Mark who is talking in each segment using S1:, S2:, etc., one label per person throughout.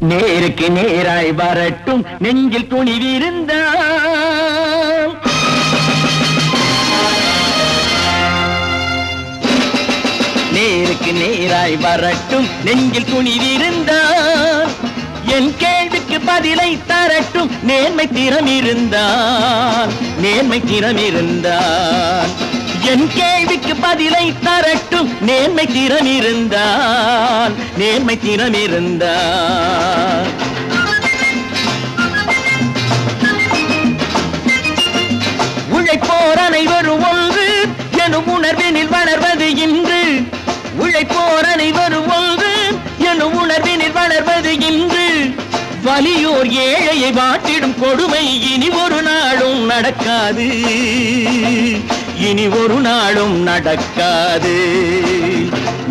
S1: நேருக்கு நேராய் வரட்டும் நெஞ்சில் துணிவிருந்தால் நேருக்கு நேராய் வரட்டும் நெஞ்சில் துணிவிருந்தால் என் கேள்விக்கு பதிலை தரட்டும் நேர்மை திறம் இருந்தால் என் கேள்விக்கு பதிலை தரட்டும் நேர்மை திறம் இருந்தால் உழைப்போர் அனைவரும் ஒன்று எனும் உணர்வினில் வளர்வது இன்று உழைப்போர் அனைவரும் ஒன்று எனும் உணர்வினில் வளர்வது இன்று வலியோர் ஏழையை வாட்டிடும் கொடுமை இனி ஒரு நாளும் நடக்காது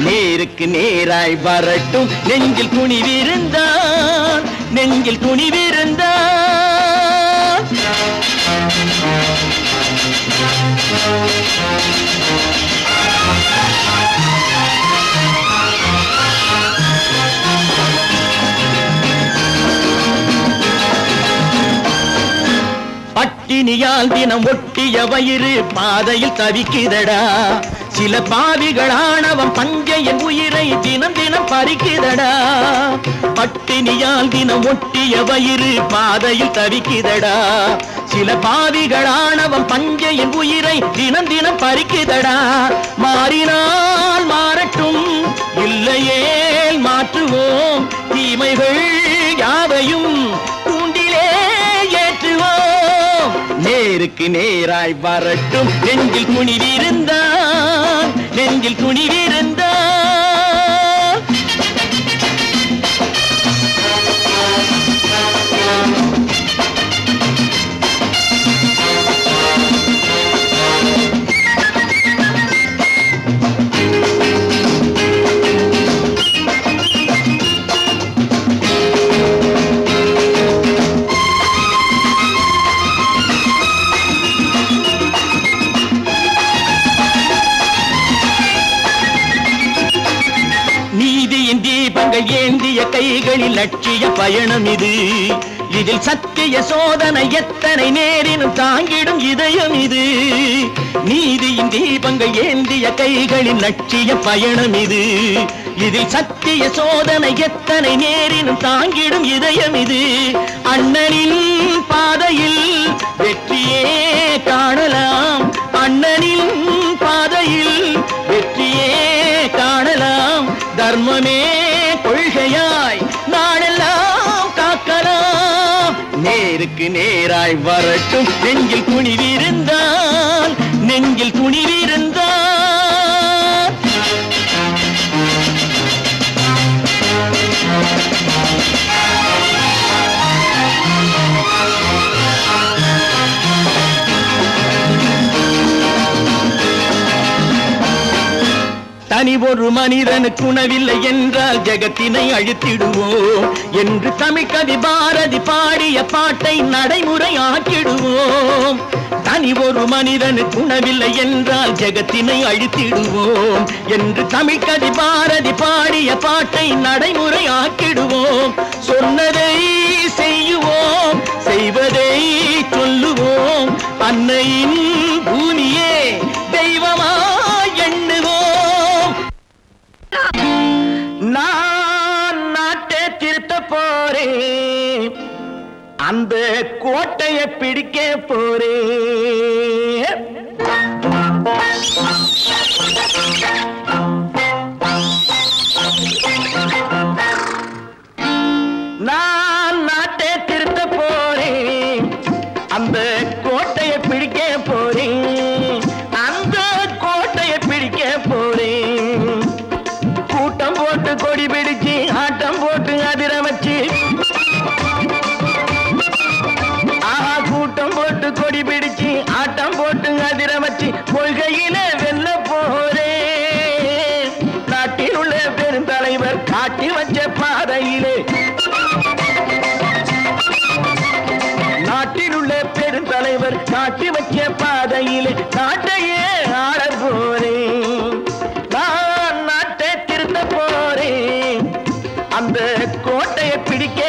S1: நேருக்கு நேராய் வரட்டும் நெஞ்சில் துணிவிருந்தால் பட்டினியால் தினம் ஒட்டிய வயிறு பாதையில் தவிக்குதடா சில பாவிகளானவன் பஞ்சையின் உயிரை தினம் தினம் பறிக்குதடா பட்டினியால் தினம் ஒட்டிய வயிறு பாதையில் தவிக்குதடா சில பாவிகளானவன் பஞ்சையின் உயிரை தினம் தினம் பறிக்குதடா மாறினால் மாறட்டும் இல்லையே மாற்றுவோம் தீமைகள் யாவையும் தூண்டிலே ஏற்றுவோம் நேருக்கு நேராய் வரட்டும் நெஞ்சில் துணிவிருந்தால் தீபங்கள் ஏந்திய கைகளில் லட்சிய பயணம் இது இதில் சத்திய சோதனை எத்தனை நேரினும் தாங்கிடும் இதயம் இது நீதியின் தீபங்கள் ஏந்திய கைகளில் லட்சிய பயணம் இது இதில் சத்திய சோதனை எத்தனை நேரினும் தாங்கிடும் இதயம் இது அண்ணனின் பாதையில் வெற்றியே காணலாம் அண்ணனின் பாதையில் வெற்றியே காணலாம் தர்மமே கொள்கையாய் நாளெல்லாம் காக்கலாம் நேருக்கு நேராய் வரட்டும் நெஞ்சில் துணிவிருந்தால் தனி ஒரு மனிதனுக்கு உணவில்லை என்றால் ஜெகத்தினை அழித்திடுவோம் என்று தமிழ்கவி பாரதி பாடிய பாட்டை நடைமுறையாக்கிடுவோம் தனி ஒரு மனிதனுக்கு உணவில்லை என்றால் ஜெகத்தினை அழித்திடுவோம் என்று தமிழ்கவி பாரதி பாடிய பாட்டை நடைமுறையாக்கிடுவோம் சொன்னதை செய்யுவோம் செய்வதை சொல்லுவோம் அன்னையின் பூமியே தெய்வமாய் எண்ணுவோம் நான் நாட்டை திருத்த போறேன் அந்த கோட்டையை பிடிக்க போறேன் நான் நாட்டை திருத்த போறேன் அந்த கோட்டையை பிடிக்க போறேன் அந்த கோட்டையை பிடிக்க போறேன் கூட்டம் போட்டு கொடி பிடிச்சு ஆட்டம் போட்டு அதிர வச்சு கூட்டம் போட்டு கொடி பிடிச்சு ஆட்டம் போட்டு அதிர வச்சு கொள்கையில வெல்ல போறேன் நாட்டில் உள்ள பெருந்தலைவர் காட்டி வச்ச பாதையிலே நாட்டில் உள்ள பெருந்தலைவர் காட்டி வச்ச பாதையிலே நாட்டையே ஆள போறேன் நான் நாட்டை திருத்த போறேன் அந்த கோட்டையை பிடிக்க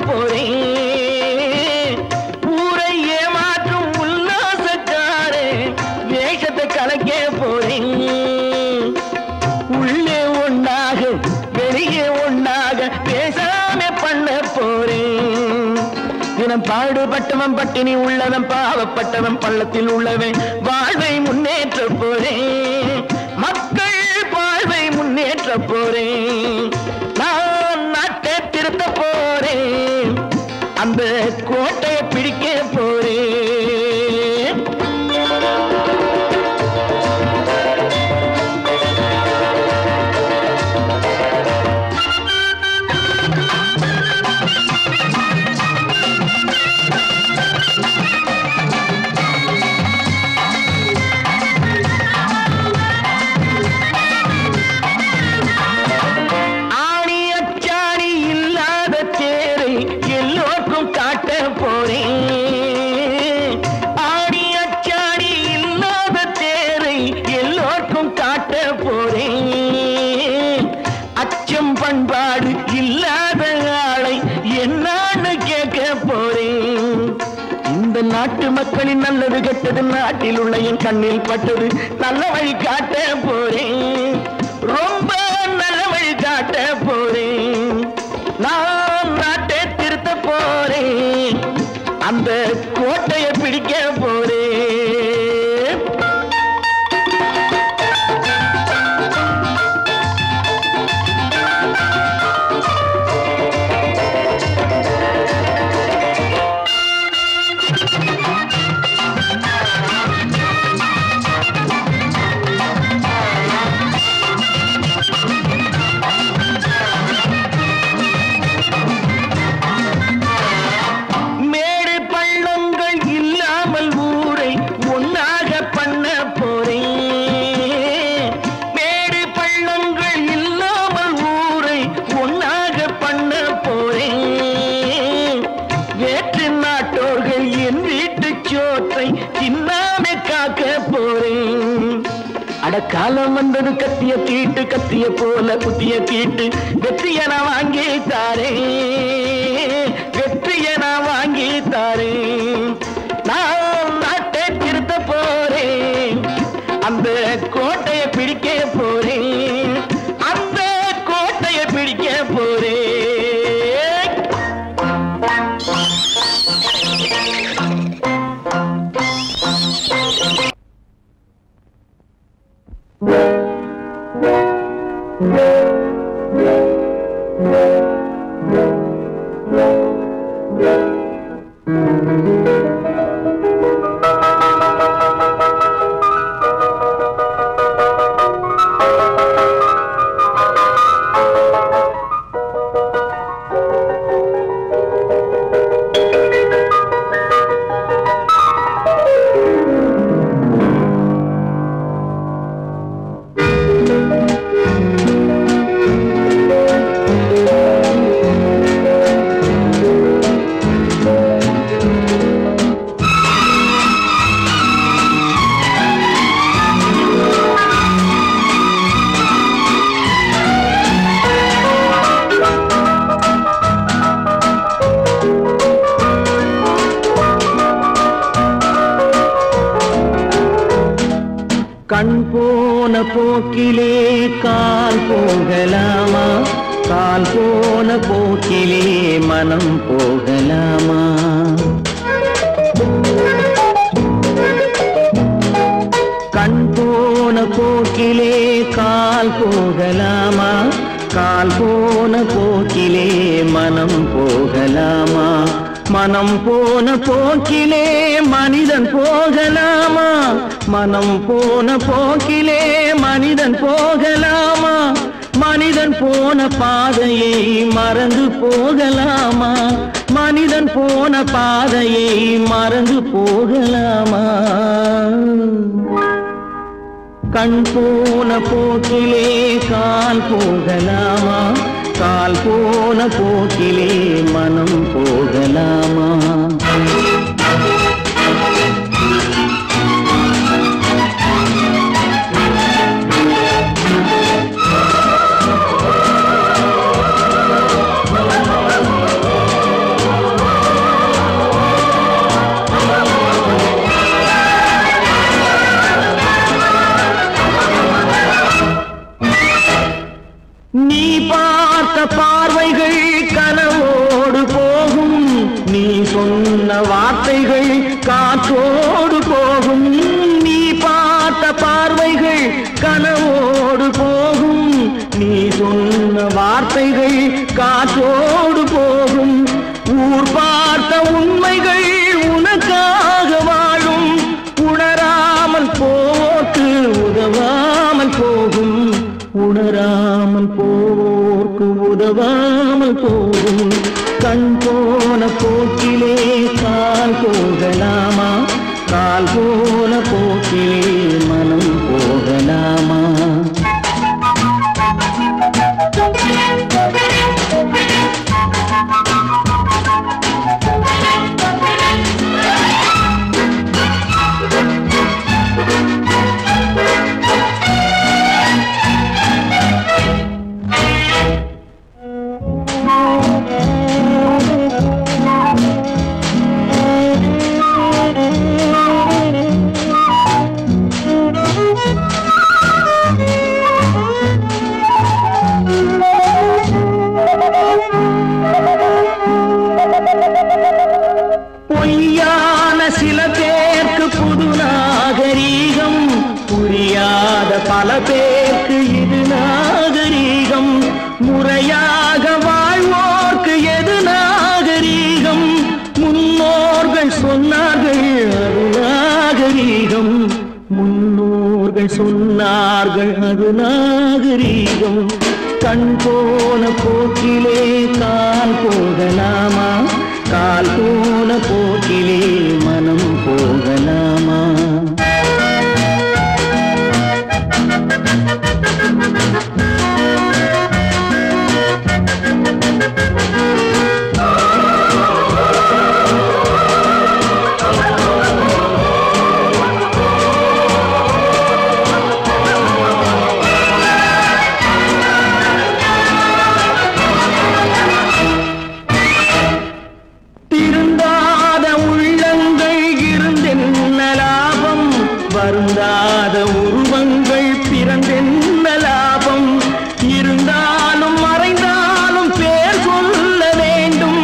S1: போறேன். ஊரை ஏமாற்றும் உல்லாசக்காரே வேஷத்தை கலக்க போறேன். உள்ளே ஒன்னாக வெளியே ஒன்னாக பேசாம பண்ண போறேன். தினம் பாடுபட்டவன் பட்டினி உள்ளவன் பாவப்பட்டவன் பள்ளத்தில் உள்ளவன் வாழ்வை முன்னேற்ற போறேன். மக்கள் வாழ்வை முன்னேற்ற போறேன். நான் நாட்டை திருத்த போறேன். அந்த கோட்டையை பிடிக்க போறேன். பண்பாடு இல்லாத ஆளை என்னான்னு கேட்க போறேன். இந்த நாட்டு மக்களின் நல்லது கெட்டது நாட்டில் உள்ள என் கண்ணில் பட்டது நல்ல வழி காட்ட போறேன். ரொம்ப நல்ல வழி காட்ட போறேன். நான் நாட்டை திருத்த போறேன். அந்த கோட்டையை பிடிக்க போறேன். காலம் வந்தது கத்திய தீட்டு கத்திய போல குத்திய தீட்டு வெற்றிய நான் வாங்கி தாரேன். வெற்றிய நான் வாங்கி தாரேன். நான் நாட்டை திருத்த போறேன். அந்த கோட்டையை பிடிக்க போறேன். அந்த கோட்டையை பிடிக்க போறேன். கண் போன போக்கிலே கால் போகலாமா? கால் போன போக்கிலே மனம் போகலாமா? கண் போன போக்கிலே கால் போகலாமா? கால் போன போக்கிலே மனம் போகலாமா? மனம் போன போக்கிலே மனிதன் போகலாமா? மனம் போன போக்கிலே மனிதன் போகலாமா? மனிதன் போன பாதையை மறந்து போகலாமா? மனிதன் போன பாதையை மறந்து போகலாமா? கண் போன போக்கிலே கால் போகலாமா? கால் போன போக்கிலே மனம் போகலாமா? வார்த்தைகள் காற்றோடு போகும் நீ பார்த்த பார்வைகள் கனவோடு போகும் நீ சொன்ன வார்த்தைகள் காற்றோடு போகும் ஊர் பார்த்த உண்மைகள் உனக்காக வாழும் உணராமல் போக்கு உதவாமல் போகும் உணராமல் போக்கு உதவாமல் போகும் கண் போன போக்கிலே கால் போகலாமா கால் போன போக்கிலே மனம் போகலாமா பொய்யான சில பேருக்கு புது நாகரீகம் புரியாத பல பேருக்கு இது நாகரீகம் முறையாக வாழ்வோர்க்கு எது நாகரீகம் முன்னோர்கள் சொன்னார்கள் அது நாகரீகம் முன்னோர்கள் சொன்னார்கள் அது நாகரீகம் கண் போன போக்கிலே கால் போகலாமா கால் போன போக்கிலே மனம் போகலாமா வருந்தாத உருவங்கள் பிறந்தென்ன லாபம் இருந்தாலும் மறைந்தாலும் பேர் சொல்ல வேண்டும்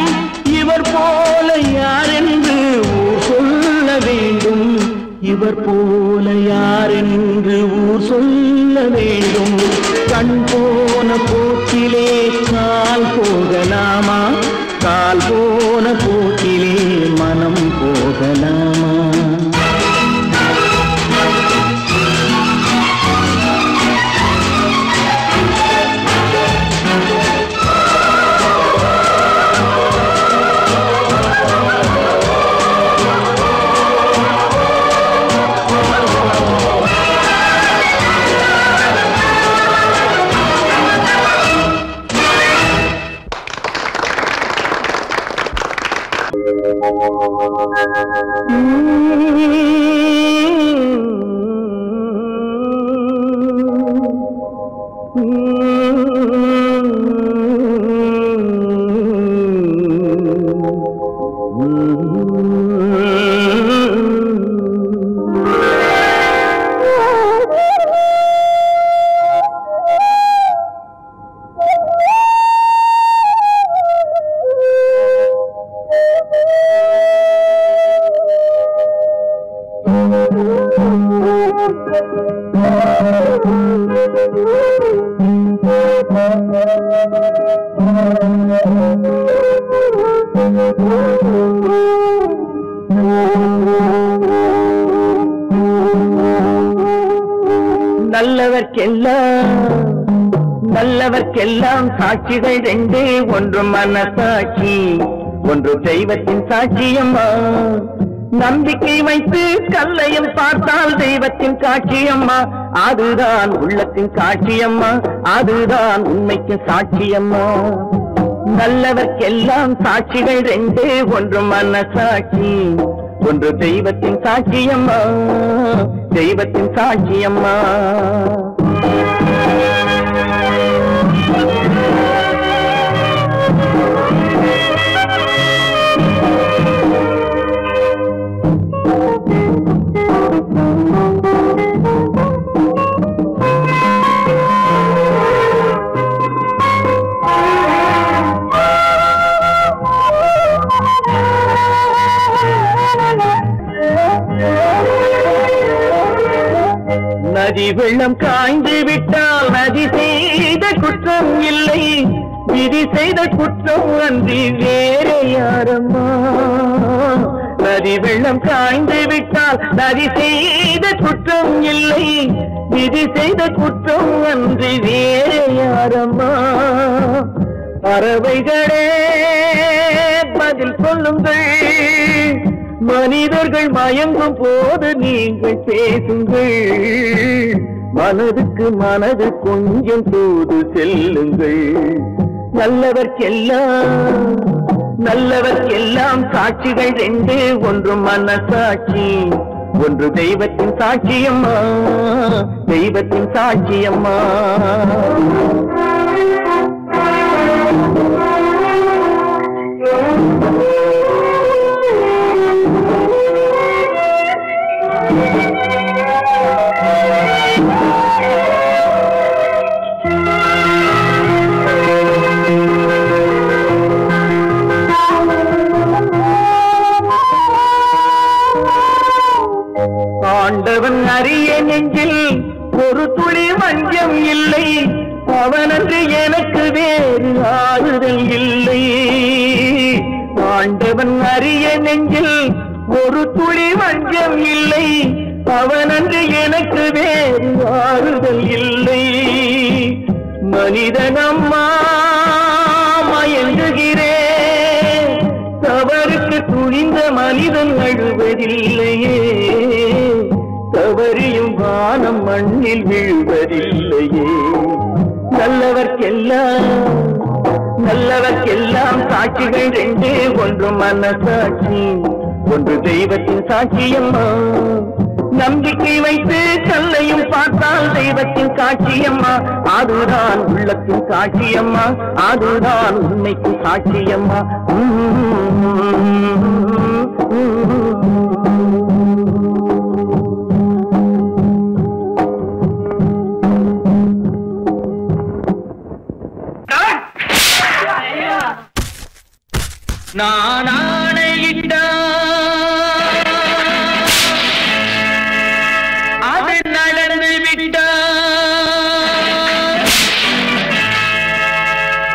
S1: இவர் போல யார் என்று ஊர் சொல்ல வேண்டும் இவர் போல யார் என்று ஊர் சொல்ல வேண்டும் கண் போன போக்கிலே கால் போகலாமா கால் போன போக்கிலே மனம் போகலாமா நல்லவர்க்கெல்லாம் சாட்சிகள் ரெண்டே ஒன்று மனசாட்சி ஒன்று தெய்வத்தின் சாட்சியம்மா நம்பிக்கை வைத்து கல்லையும் பார்த்தால் தெய்வத்தின் காட்சியம்மா அதுதான் உள்ளத்தின் காட்சியம்மா அதுதான் உண்மைக்கு சாட்சியம்மா நல்லவர்க்கெல்லாம் சாட்சிகள் ரெண்டே ஒன்று மனசாட்சி ஒன்று தெய்வத்தின் சாட்சியம்மா தெய்வத்தின் சாட்சியம்மா நதி வெள்ளம் காய்ந்து விட்டால் நதி செய்த குற்றம் இல்லை, விதி செய்த குற்றம் அன்றி வேறு யாரம்மா. நதி வெள்ளம் காய்ந்து விட்டால் நதி செய்த குற்றம் இல்லை, விதி செய்த குற்றம் அன்றி வேறு யாரம்மா. பறவைகளே பதில் சொல்லுங்கள், மனிதர்கள் மயங்கும் போது நீங்கள் பேசுங்கள், மனதுக்கு மனது கொஞ்சம் தூது செல்லுங்கள். நல்லவர்க்கெல்லாம் சாட்சிகள் ரெண்டு, ஒன்று மனசாட்சி, ஒன்று தெய்வத்தின் சாட்சியம்மா, தெய்வத்தின் சாட்சியம்மா. ஆண்டவன் அறிய நெஞ்சில் ஒரு துளி வஞ்சம் இல்லை, அவனன்று எனக்கு வேறு ஆறுதல் இல்லை. ஆண்டவன் அறிய நெஞ்சில் ஒரு துளி வஞ்சம் இல்லை, அவனன்று எனக்கு வேறு ஆறுதல் இல்லை. மனிதனம்மா மயங்குகிறேன், தவறுக்கு துணிந்த மனிதன் அழுவதில்லையே, தவறியும் வானம் மண்ணில் விழுவதில்லையே. நல்லவர்க்கெல்லாம் சாட்சிகள் ரெண்டு, ஒன்று மனசாட்சி, ஒன்று தெய்வத்தின் சாட்சியம்மா. நம்பிக்கை வைத்து கல்லையும் பார்த்தால் தெய்வத்தின் சாட்சியம்மா, அதுதான் உள்ளத்தின் சாட்சியம்மா, அதுதான் உண்மைக்கு சாட்சியம்மா. நான் ஆணையிட்டால் அது நடந்து விட்டால்,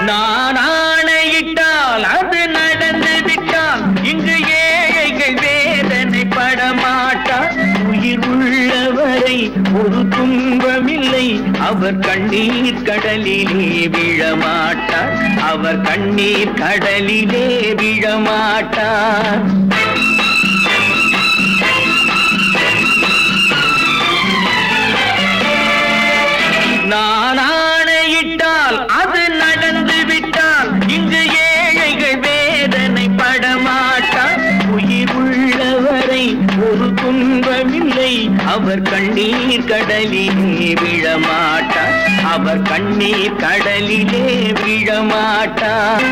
S1: நான் ஆணையிட்டால் அது நடந்து விட்டால், இங்கு ஏழைகள் வேதனை படமாட்டார். உயிர் உள்ளவரை ஒரு துன்பமில்லை, அவர் கண்ணீர் கடலிலே விழமாட்டார், அவர் கண்ணீர் கடலிலே விழமாட்டார். நான் ஆணையிட்டால் அது நடந்து விட்டால், இங்கு ஏழைகள் வேதனை படமாட்டார். உயிர் உள்ளவரை ஒரு துன்பமில்லை, அவர் கண்ணீர் கடலிலே விழமாட்டார், அவர் கண்ணீர் கடலிலே விழமாட்டார்.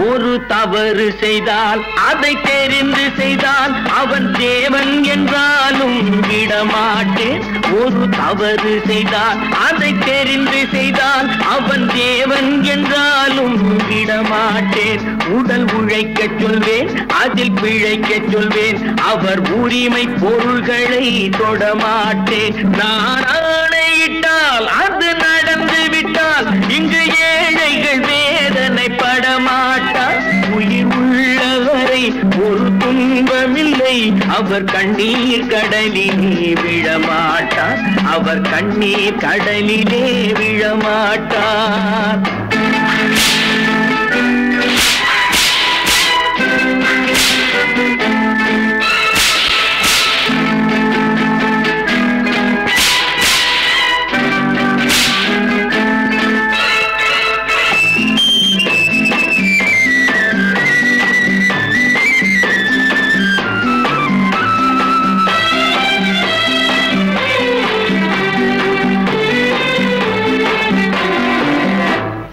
S1: ஒரு தவறு செய்தால் அதை தெரிந்து செய்தால் அவன் தேவன் என்றாலும் விடமாட்டேன். ஒரு தவறு செய்தால் அதை தெரிந்து செய்தால் அவன் தேவன் என்றாலும் விடமாட்டேன். உடல் உழைக்க சொல்வேன், அதில் பிழைக்க சொல்வேன், அவர் உரிமை பொருள்களை தொடமாட்டேன். நான் ஆணையிட்டால் அது நடந்து விட்டால், இங்கு ஏழைகள் வேதனை படமாட்டார். உயிர் உள்ளவரை ஒரு துன்பமில்லை, அவர் கண்ணீர் கடலிலே விழமாட்டார், அவர் கண்ணீர் கடலிலே விழமாட்டார்.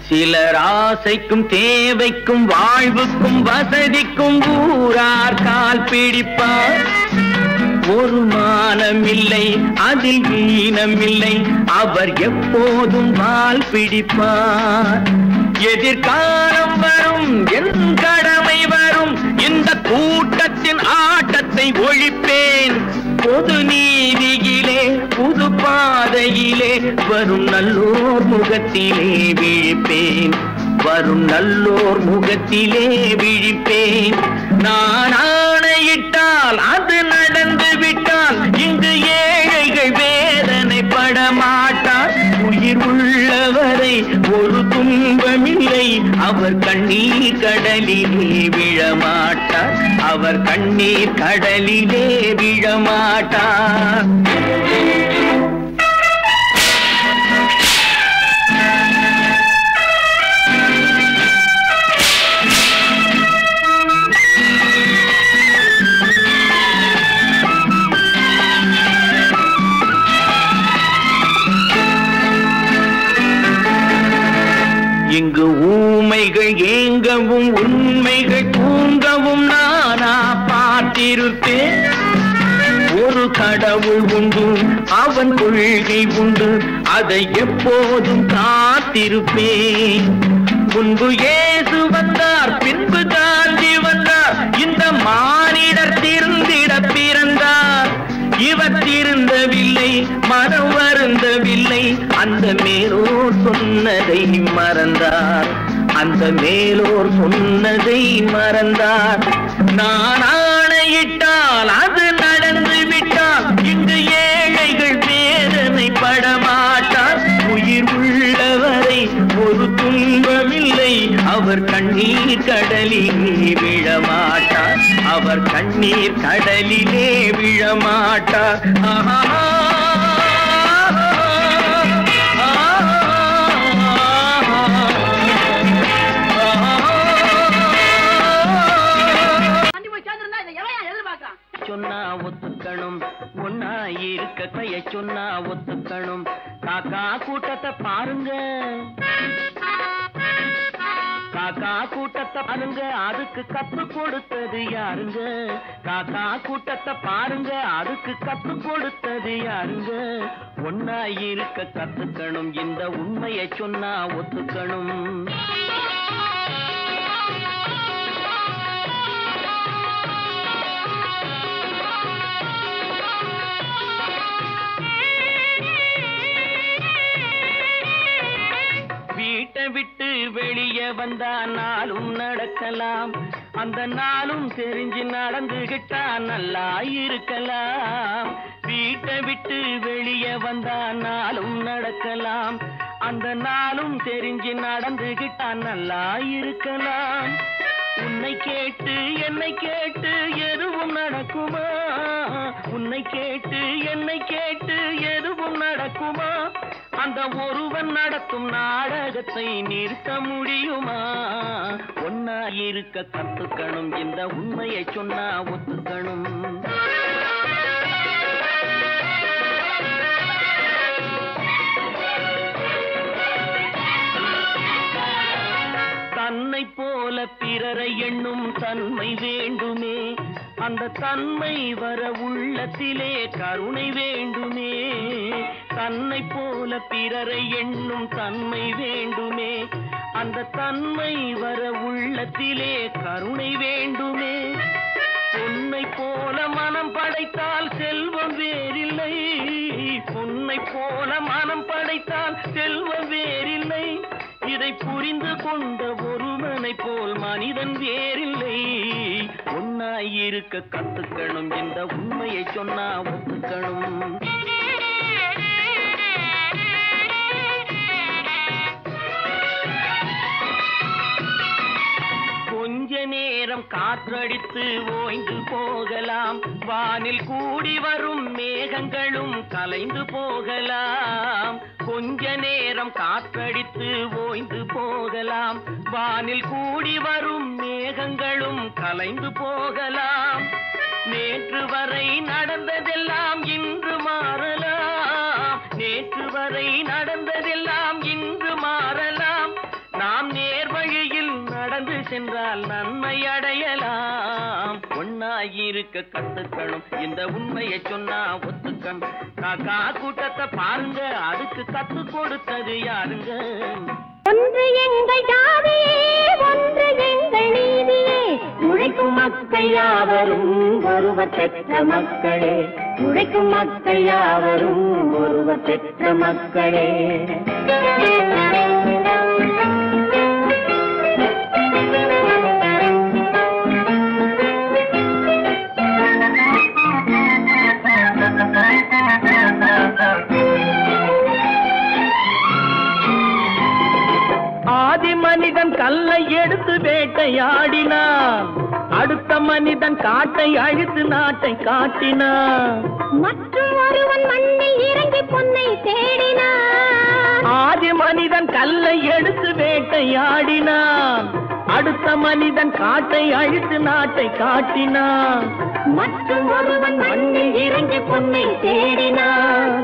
S1: சிலர் ஆசைக்கும் தேவைக்கும் வாழ்வுக்கும் வசதிக்கும் ஊரார் கால் பிடிப்பார். ஒரு மானமில்லை, அதில் ஈனமில்லை, அவர் எப்போதும் வால் பிடிப்பார். எதிர்காலம் வரும் என் கடமை வரும் இந்த கூட்டத்தின் ஆட்டத்தை ஒழிப்பேன் பொது நீதியிலே புது பாதையிலே வரும் நல்லோர் முகத்திலே விழிப்பேன் வரும் நல்லோர் முகத்திலே விழிப்பேன் நான் ஆணையிட்டால் அது நடந்து விட்டால் இங்கு ஏழைகள் வேதனைப்பட மாட்டார் உயிர் உள்ளவரை ஒரு துன்பமில்லை அவர் கண்ணீர் கடலிலே விழமாட்டார் அவர் கண்ணீர் கடலிலே விழமாட்டார் இங்கு ஊமைகள் ஏங்கவும் உண்மைகள் தூங்கவும் நானா பார்த்திருப்பேன் ஒரு கடவுள் உண்டு அவன் கொள்கை உண்டு அதை எப்போதும் காத்திருப்பேன் முன்பு இயேசு வந்தார் பின்பு காந்தி வந்தார் இந்த மானிடர் திருந்திட பிறந்தார் இவர் திருந்தவில்லை மனம் வருந்தவில்லை அந்த மேலோர் சொன்னதை மறந்தார் அந்த மேலோர் சொன்னதை மறந்தார் நான் ஆணையிட்டால் அது நடந்து விட்டால் இங்கு ஏழைகள் வேதனைப்பட மாட்டார் உயிர் உள்ளவரை ஒரு துன்பமில்லை அவர் கண்ணீர் கடலிலே விழமாட்டார் அவர் கண்ணீர் கடலிலே விழமாட்டார் சொன்னா ஒத்துக்கணும் ஒன்னா இருக்க கைய சொன்னா ஒத்துக்கணும் காக்கா கூட்டத்தை பாருங்க காக்கா கூட்டத்தை பாருங்க அதுக்கு கத்து கொடுத்தது யாருங்க காக்கா கூட்டத்தை பாருங்க அதுக்கு கத்து கொடுத்தது யாருங்க ஒன்னா இருக்க கத்துக்கணும் இந்த உண்மையை சொன்னா ஒத்துக்கணும் வீட்டை விட்டு வெளியே வந்தா நாளும் நடக்கலாம் அந்த நாளும் தெரிஞ்சு நடந்துகிட்டா நல்லா இருக்கலாம் வீட்டை விட்டு வெளியே வந்தா நாளும் நடக்கலாம் அந்த நாளும் தெரிஞ்சு நடந்துகிட்டா நல்லா இருக்கலாம் உன்னை கேட்டு என்னை கேட்டு எதுவும் நடக்குமா உன்னை கேட்டு என்னை கேட்டு எதுவும் நடக்குமா அந்த ஒருவன் நடத்தும் நாடகத்தை நிறுத்த முடியுமா ஒன்னா இருக்க கத்துக்கணும் இந்த உண்மையை சொன்னா ஒத்துக்கணும் தன்னை போல பிறரை எண்ணும் தன்மை வேண்டுமே அந்த தன்மை வர உள்ளத்திலே கருணை வேண்டுமே தன்னை போல பிறரை எண்ணும் தன்மை வேண்டுமே அந்த தன்மை வர உள்ளத்திலே கருணை வேண்டுமே பொன்னை போல மனம் படைத்தால் செல்வம் வேறில்லை பொன்னை போல மனம் படைத்தால் செல்வம் வேறில்லை இதை புரிந்து கொண்ட ஒருவனை போல் மனிதன் வேறில்லை ஒன்னாய் இருக்க கத்துக்கணும் இந்த உண்மையை சொன்னா ஒத்துக்கணும் கொஞ்ச நேரம் காற்றடித்து ஓய்ந்து போகலாம் வானில் கூடி வரும் மேகங்களும் கலைந்து போகலாம் கொஞ்ச நேரம் காற்றடித்து ஓய்ந்து போகலாம் வானில் கூடி வரும் மேகங்களும் கலைந்து போகலாம் நேற்று வரை நடந்ததெல்லாம் இன்று மாறலாம் நேற்று வரை நடந்ததெல்லாம் இன்று மாறலாம் நாம் நேர் வழியில் நடந்து சென்றால் நன்மை அடையலாம் ஒன்னாயிருக்க கத்துக்கணும் இந்த உண்மையை சொன்னா ஒத்துக்கணும் காக்கா கூட்டத்தை பாருங்க அதுக்கு கத்து கொடுத்தது யாருங்க
S2: ஒன்று எங்கள் ஜாதியே, ஒன்று எங்கள் நீதியே, உழைக்கும் மக்கள் யாவரும் ஒருவர் பெற்ற மக்களே, உழைக்கும் மக்கள் யாவரும் ஒருவர் பெற்ற மக்களே.
S1: ஆதி மனிதன் கல்லை எடுத்து வேட்டையாடினான், அடுத்த மனிதன் காட்டை அழித்து நாட்டை காட்டினான்,
S2: மற்றும் ஒருவன் மண்ணில் இறங்கி பொன்னை தேடினான்.
S1: ஆதி மனிதன் கல்லை எடுத்து வேட்டையாடினான், அடுத்த மனிதன் காட்டை அழித்து நாட்டை காட்டினான்,
S2: மற்றும் ஒருவன் மண்ணில் இறங்கி பொன்னை தேடினான்.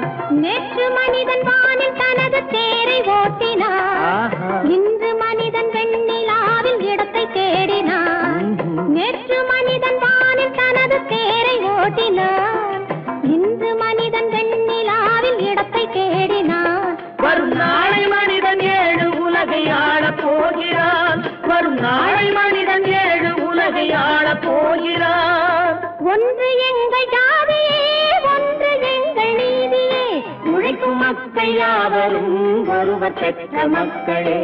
S2: நேற்று மனிதன் வானில் தனது தேரை ஓட்டினான், இன்று மனிதன் வெண்ணிலாவில் இடத்தை தேடினான். நேற்று மனிதன் வானில் தனது தேரை ஓட்டினான், இன்று மனிதன் வெண்ணிலாவில் இடத்தை தேடினான்.
S1: வரும் நாளை மனிதன் 7 உலகை ஆளப் போகிறான், வரும் நாளை மனிதன் 7 உலகை ஆளப் போகிறான்.
S2: ஒன்று எங்கள் ஜாதியே, ஒன்று எங்கள் நீதியே, உழைக்கும் மக்கள் யாவரும் ஒருவர் பெற்ற மக்களே,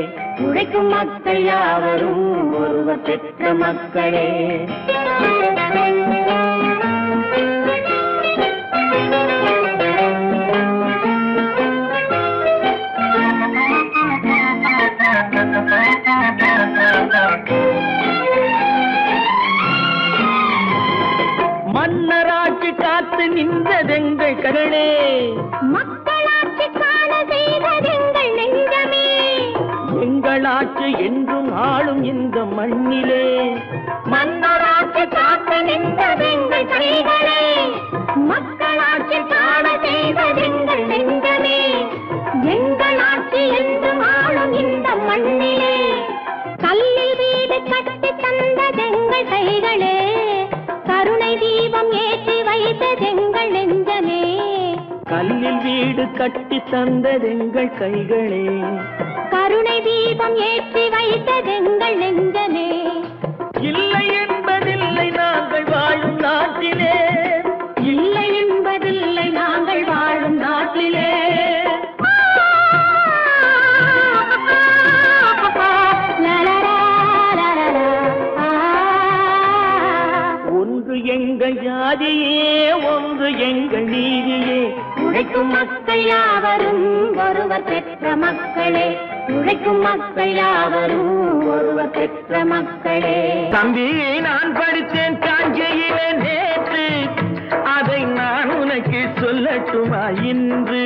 S2: உழைக்கும் மக்கள் யாவரும் ஒருவர் பெற்ற மக்களே.
S1: மன்னராட்சி காத்து நின்றதெங்கள் கரணே,
S2: மக்களாட்சி காண செய்வதெங்கள் நெஞ்சமே,
S1: எங்களாட்சி என்றும் ஆளும் இந்த மண்ணிலே.
S2: மன்னராட்சி காத்து நின்றதெங்கள் கைகளே, மக்களாட்சி காண செய்வதெங்கள் நெஞ்சமே, எங்களாட்சி என்றும் ஆளும் இந்த மண்ணிலே. கல்லில் வீடு கட்டி தந்ததெங்கள் கைகளே, கருணை தீபம் ஏற்றி வைத்ததெங்கள் நெஞ்சமே,
S1: கல்லில் வீடு கட்டி தந்ததெங்கள் கைகளே,
S2: கருணை தீபம் ஏற்றி வைத்ததெங்கள் நெஞ்சமே.
S1: இல்லை என்பதில்லை நாங்கள் வாழும் நாட்டிலே,
S2: இல்லை என்பதில்லை நாங்கள் வாழும் நாட்டிலே.
S1: ஒன்று எங்கள் ஜாதியே, ஒன்று எங்கள் நீதியே,
S2: உழைக்கும் மக்கள் யாவரும் ஒருவர் பெற்ற மக்களே, உழைக்கும் மக்கள் யாவரும் ஒருவர் பெற்ற மக்களே.
S1: தம்பி நான் படித்தேன் காஞ்சியிலே நேற்று, அதை நான் உனக்கு சொல்லட்டுமா இன்று,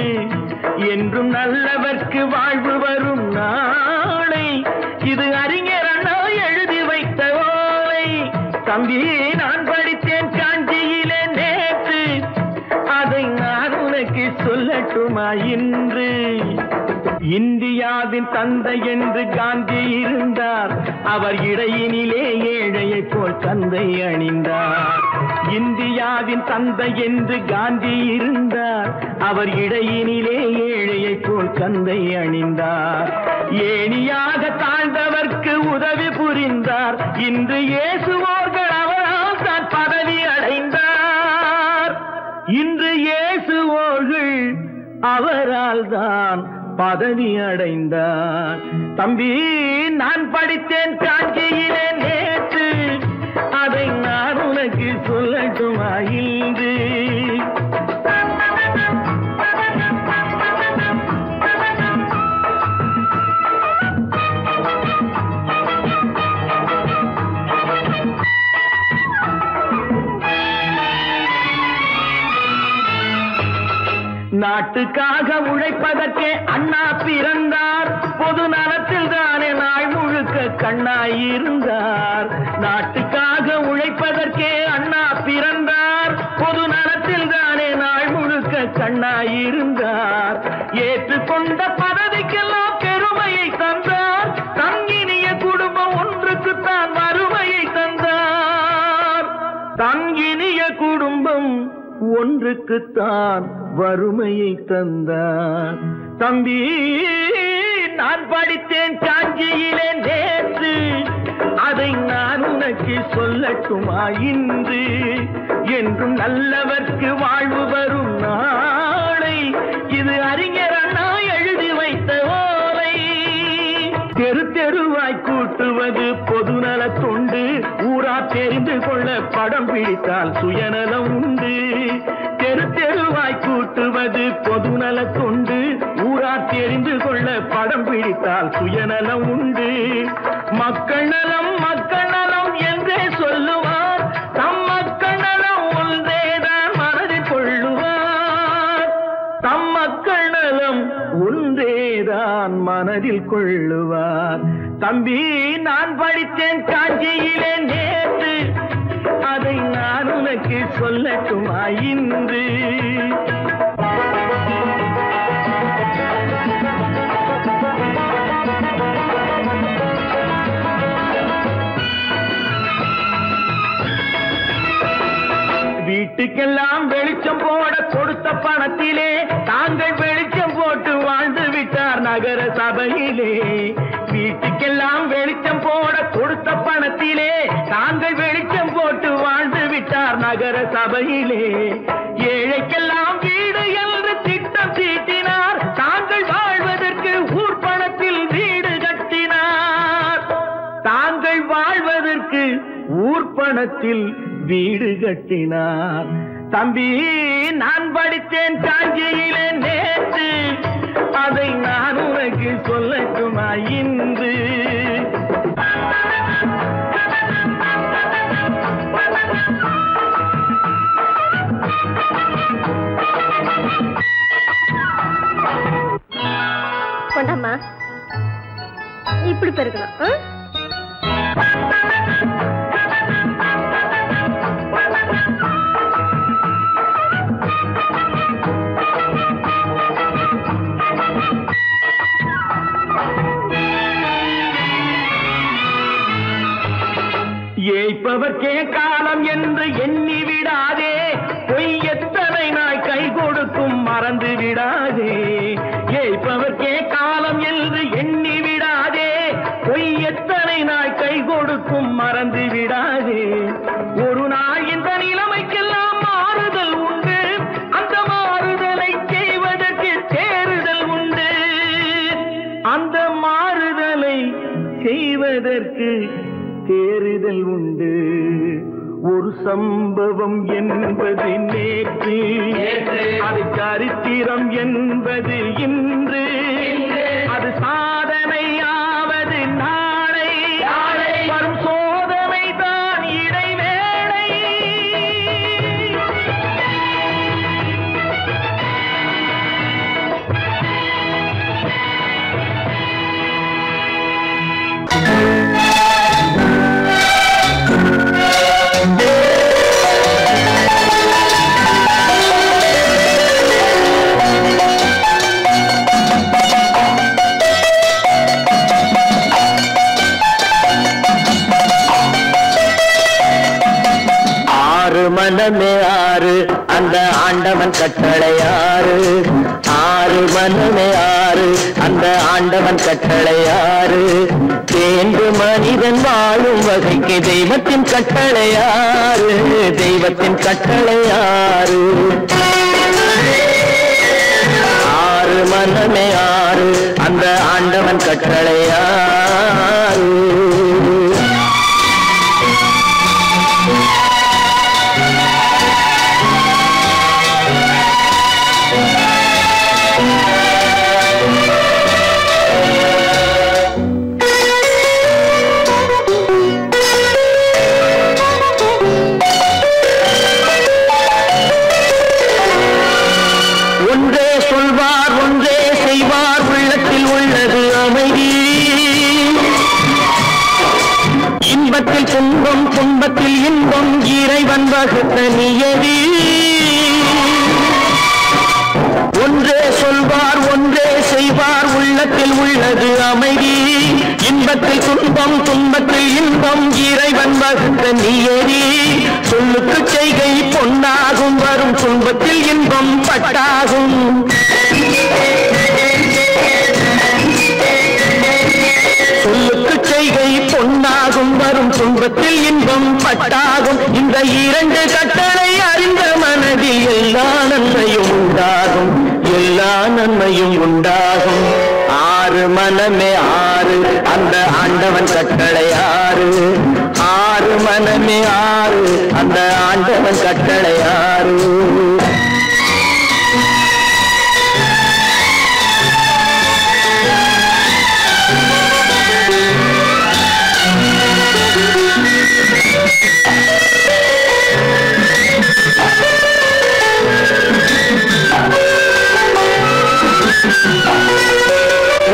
S1: என்றும் நல்லவர்க்கு வாழ்வு வரும் நாளை, இது அறிஞர் அண்ணா எழுதி வைத்த ஓலை. தம்பி நான் படித்தேன் காஞ்சியிலே நேற்று, அதை நான் உனக்கு சொல்லட்டுமா இன்று. இந்தியாவின் தந்தை என்று காந்தி இருந்தார், அவர் இடையினிலே ஏழையை போல் தந்தை அணிந்தார். இந்தியாவின் தந்தை என்று காந்தி இருந்தார், அவர் இடையினிலே ஏழையை போல் தந்தை அணிந்தார். ஏணியாக தாழ்ந்தவர்க்கு உதவி புரிந்தார், இன்று இயேசுவோர்கள் அவரால் தான் பதவி அடைந்தார். இன்று இயேசுவோர்கள் அவரால் தான் பதவி அடைந்தார். தம்பி நான் படித்தேன் காஞ்சியிலே நேற்று, அதை நான் உனக்கு சொல்லட்டுமா இன்று. நாட்டுக்காக உழைப்பதற்கே அண்ணா பிறந்தார், பொது நலத்தில் தானே நாள் முழுக்க கண்ணாயிருந்தார். நாட்டுக்காக உழைப்பதற்கே அண்ணா பிறந்தார், பொது நலத்தில் தானே நாள் முழுக்க கண்ணாயிருந்தார். ஏற்றுக்கொண்ட பதவிக்கெல்லாம் பெருமையை தந்தார், தங்கினிய குடும்பம் ஒன்றுக்குத்தான் வறுமையை தந்தார். தங்கினிய குடும்பம் ஒன்றுக்குத்தான் வறுமையை தந்தார். தம்பி நான் படித்தேன் சொல்லட்டுமா இன்று என்றும் நல்லவர்க்கு வாழ்வு வரும் நாளை இது அறிஞர் அண்ணா எழுதி வைத்த ஓலை. தெரு தெருவாய் கூட்டுவது பொதுநல தொண்டு ஊரா தெரிந்து கொள்ள படம் பிடித்தால் சுயநலம் உண்டு. தெரு தெருவாய் கூட்டுவது பொதுநல தொண்டு ஊரா தெரிந்து கொள்ள படம் பிடித்தால் சுயநலம் உண்டு. மக்கள் நலம் என்றே சொல்லுவார் தம் மக்கள் நலம் ஒன்றேதான் மனதில் கொள்ளுவார். தம் மக்கள் நலம் ஒன்றேதான் மனதில் கொள்ளுவார். தம்பி நான் படித்தேன் காஞ்சியிலே நேற்று அதை நான் உனக்கு சொல்லட்டுமா இன்று. வீட்டுக்கெல்லாம் வெளிச்சம் போட கொடுத்த பணத்திலே தாங்கள் வெளிச்சம் போட்டு வாழ்ந்து விட்டார் நகர சபையிலே. வீட்டுக்கெல்லாம் வெளிச்சம் போட கொடுத்த பணத்திலே தாங்கள் வெளிச்சம் போட்டு வாழ்ந்து விட்டார் நகர சபையிலே. ஏழைக்கெல்லாம் வீடு என்று திட்டம் தீட்டினார் தாங்கள் வாழ்வதற்கு ஊர் பணத்தில் வீடு கட்டினார். தாங்கள் வாழ்வதற்கு ஊர் பணத்தில் வீடு கட்டினார். தம்பி நான் படித்தேன் காஞ்சியிலே நேற்று அதை நான் உனக்கு சொல்லட்டுமா இன்று.
S2: கொண்டாமா இப்படி பெருக்கலாம்.
S1: ஏய்ப்பவர்க்கே காலம் என்று எண்ணி விடாதே பொய் எத்தனை நாய் கை கொடுக்கும் மறந்து விடாதே. ஏய்ப்பவர்க்கே காலம் என்று எண்ணி விடாதே பொய் எத்தனை நாய் கை கொடுக்கும் மறந்து விடாதே. ஒரு நாள் இந்த நிலைமைக்கெல்லாம் மாறுதல் உண்டு அந்த மாறுதலை செய்வதற்கு தேறுதல் உண்டு. அந்த மாறுதலை செய்வதற்கு தேறுதல் உண்டு. ஒரு சம்பவம் என்பது நேற்று அது சரித்திரம் என்பது இன்று அது சாதனையாவது நாளை வரும் சோதனை தான் இடைவேளை. மனமே ஆறு அந்த ஆண்டவன் கட்டளையாறு. ஆறு மனமே ஆறு அந்த ஆண்டவன் கட்டளையாறு. தேர்ந்து மனிதன் வாழும் வகைக்கு தெய்வத்தின் கட்டளையாறு. தெய்வத்தின் கட்டளையாறு. ஆறு மனமே ஆறு அந்த ஆண்டவன் கட்டளையாறு. துன்பம் துன்பத்தில் இன்பம் இறைவன் வகுத்த நியதி. ஒன்றே சொல்வார் ஒன்றே செய்வார் உள்ளத்தில் உள்ளது அமைதி. இன்பத்தில் துன்பம் துன்பத்தில் இன்பம் இறைவன் வகுத்த நியதி. சொல்லுக்கு செய்கை பொன்னாகும் வரும் துன்பத்தில் இன்பம் பட்டாகும். சொல்லுக்கு செய்கை பொன்னாகும் வரும் துன்பத்தில் துன்பத்தில் இன்பம் பட்டாகும். இந்த இரண்டு கட்டளை அறிந்த மனதில் எல்லா நன்மையும் உண்டாகும், எல்லா நன்மையும் உண்டாகும். ஆறு மனமே ஆறு, அந்த ஆண்டவன் கட்டளை ஆறு. ஆறு மனமே ஆறு, அந்த ஆண்டவன் கட்டளை ஆறு.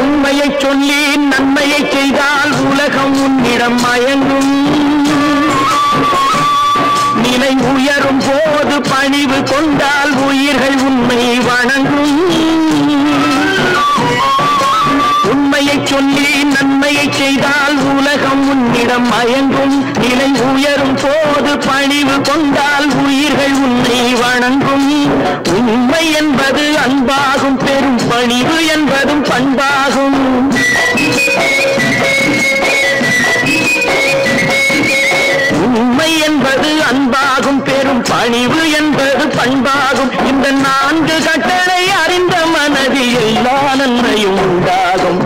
S1: உண்மையை சொல்லி நன்மையை செய்தால் உலகம் உன்னிடம் மயங்கும். நிலை உயரும் போது பணிவு கொண்டால் உயிர்கள் உண்மை வணங்கும். உண்மையை சொல்லி நன்மையை செய்தால் உலகம் உன்னிடம் மயங்கும். நிலை உயரும் போது பணிவு கொண்டால் உயிர்கள் உன்னை வணங்கும். உண்மை என்பது அன்பாகும், பெரும் பணிவு என்பதும் பண்பாகும். உண்மை என்பது அன்பாகும், பெரும் பணிவு என்பது பண்பாகும். இந்த நான்கு கட்டளை அறிந்த மனதில் எல்லா நன்மையும் உண்டாகும்,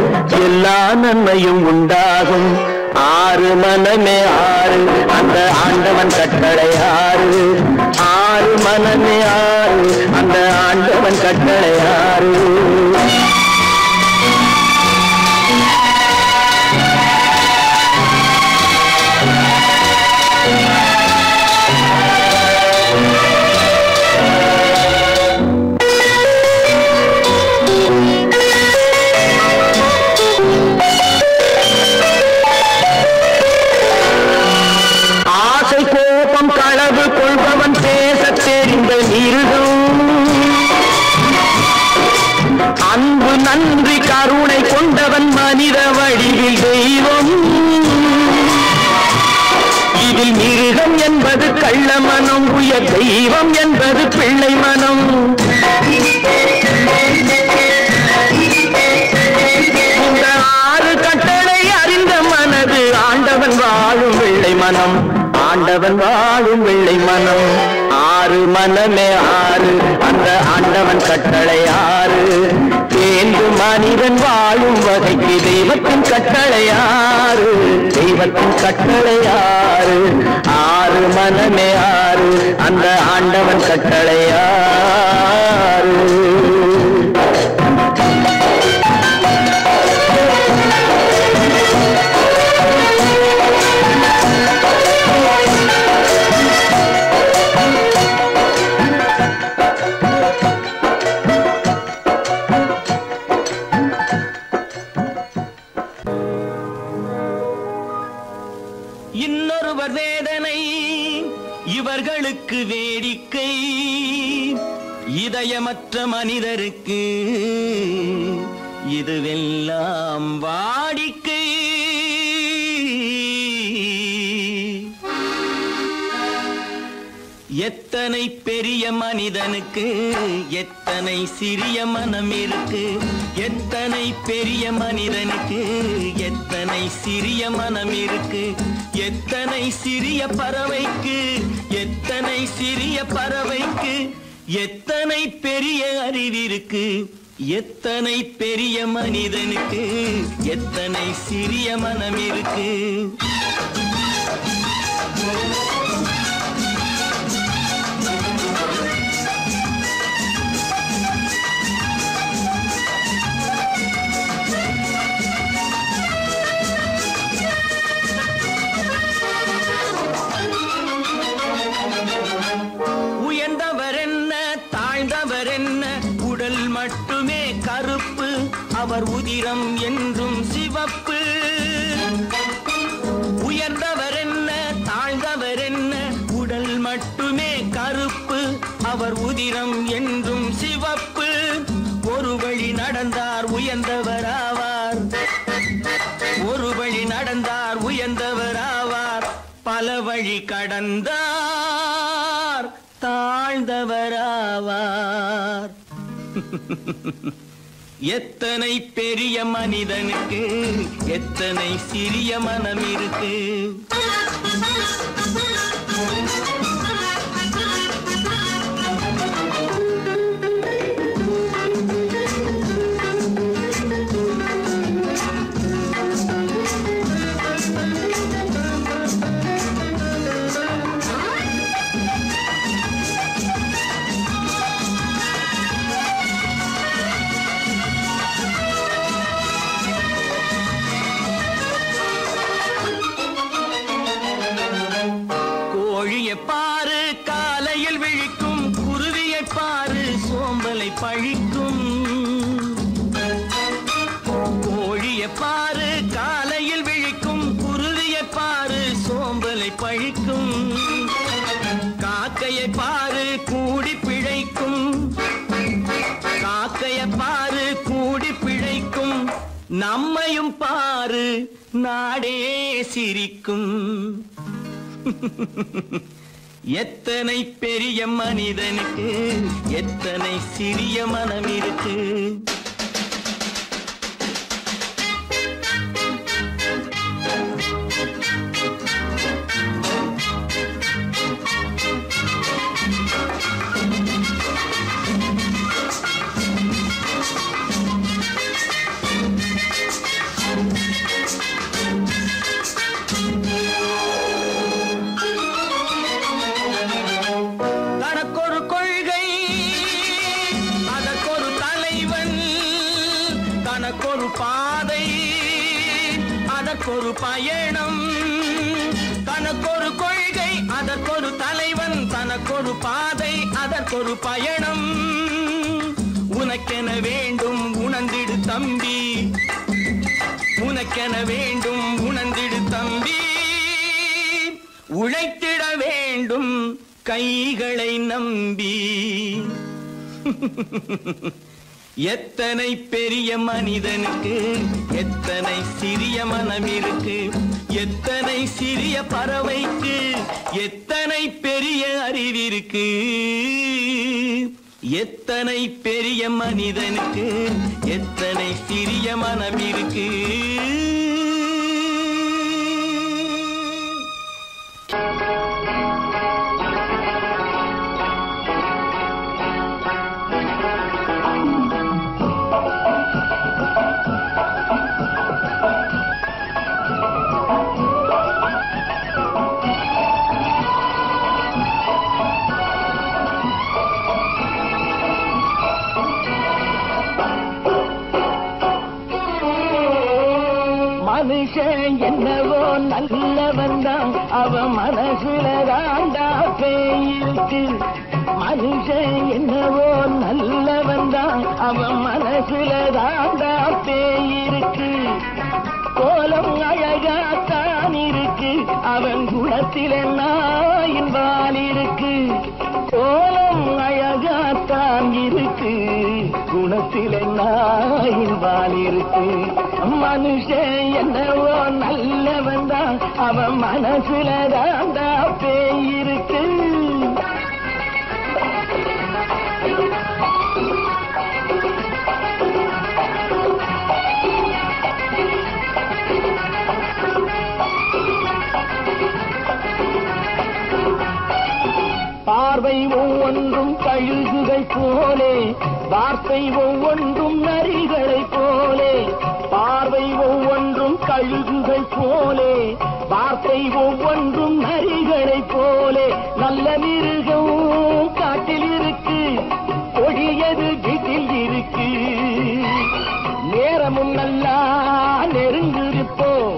S1: எல்லா நன்மையும் உண்டாகும். ஆறு மனமே ஆறு, அந்த ஆண்டவன் கட்டளை ஆறு. ஆறு மனமே ஆறு, அந்த ஆண்டவன் கட்டளை ஆறு. களவு கொள்பவன் பேச தெரிந்த மிருகம். அன்பு நன்றி கருணை கொண்டவன் மனித வடிவில் தெய்வம். இதில் மிருகம் என்பது கள்ள மனம், உயர் தெய்வம் என்பது பிள்ளை மனம். இந்த ஆறு கட்டளை அறிந்த மனது ஆண்டவன் வாழும் வெள்ளை மனம், ஆண்டவன் வாழும் வெள்ளை மனம். ஆறு மனமே ஆறு, அந்த ஆண்டவன் கட்டளை ஆறு. தேர்ந்து மனிதன் வாழும் வகைக்கு தெய்வத்தின் கட்டளை ஆறு, தெய்வத்தின் கட்டளை ஆறு. ஆறு மனமே ஆறு, அந்த ஆண்டவன் கட்டளை ஆறு. இன்னொருவர் வேதனை இவர்களுக்கு வேடிக்கை, இதயமற்ற மனிதருக்கு இதுவெல்லாம் வாடிக்கை. எத்தனை பெரிய மனிதனுக்கு எத்தனை சிறிய மனம் இருக்கு. எத்தனை பெரிய மனிதனுக்கு எத்தனை சிறிய மனம் இருக்கு. எத்தனை சிறிய பறவைக்கு எத்தனை சிறிய பறவைக்கு எத்தனை பெரிய அறிவிருக்கு. எத்தனை பெரிய மனிதனுக்கு எத்தனை சிறிய மனம் இருக்கு. உயர்ந்தவர் என்ன தாழ்ந்தவர் என்ன, உடல் மட்டுமே கருப்பு, அவர் உதிரம் என்றும் சிவப்பு. உயர்ந்தவர் என்ன தாழ்ந்தவர் என்ன, உடல் மட்டுமே கருப்பு, அவர் உதிரம் என்றும் சிவப்பு. ஒரு வழி நடந்தார் உயர்ந்தவராவார், ஒரு வழி நடந்தார் உயர்ந்தவராவார். பல வழி கடந்தார் தாழ்ந்தவராவார். எத்தனை பெரிய மனிதனுக்கு எத்தனை சிறிய மனம் இருக்கு. பாரு காலையில் விழிக்கும் குருவியை பாரு சோம்பலை பழிக்கும். கோழியை பாரு காலையில் விழிக்கும் குருவியை பாரு சோம்பலை பழிக்கும். காக்கையை பாரு கூடி பிழைக்கும். காக்கையை பாரு கூடி பிழைக்கும். நம்மையும் பாரு நாடே சிரிக்கும். எத்தனை பெரிய மனிதனுக்கு எத்தனை சிறிய மனம் இருக்கு. தனக்கொரு பாதை அதற்கொரு பயணம். தனக்கொரு கொள்கை அதற்கொரு தலைவன். தனக்கொரு பாதை அதற்கொரு பயணம். உனக்கென வேண்டும் உணர்ந்திடு தம்பி. உனக்கென வேண்டும் உணர்ந்திடு தம்பி. உழைத்திட வேண்டும் கைகளை நம்பி. எத்தனை பெரிய மனிதனுக்கு எத்தனை சிறிய மனம் இருக்கு. எத்தனை சிறிய பறவைக்கு எத்தனை பெரிய அறிவிருக்கு. எத்தனை பெரிய மனிதனுக்கு எத்தனை சிறிய மனம் இருக்கு. மனுஷன் என்னவோ நல்லவன் தான் அவன் மனசுல தாண்டா பேயிருக்கு. மனுஷன் என்னவோ நல்லவன் தான் அவன் மனசுல தாண்டா பேயிருக்கு. கோலம் அழகாத்தான் இருக்கு அவன் குணத்தில நாயின் வால் இருக்கு. கோலம் அழகாத்தான் இருக்கு குணத்தில நாயின் வால் இருக்கு. மனுஷன் என்னவோ நல்லவன் தான் அவன் மனசுல தாண்டா பேயிருக்கு. பார்வை ஒவ்வொன்றும் கழுகுகள் போலே வார்த்தை ஒவ்வொன்றும் நரிகளை போலே. பார்வை ஒவ்வொன்றும் கழுகுகள் போலே வார்த்தை ஒவ்வொன்றும் நரிகளை போலே. நல்ல மிருகம் காட்டில் இருக்கு கொடியது வீட்டில் இருக்கு. நேரமும் நல்லா நெருங்கிருப்போம்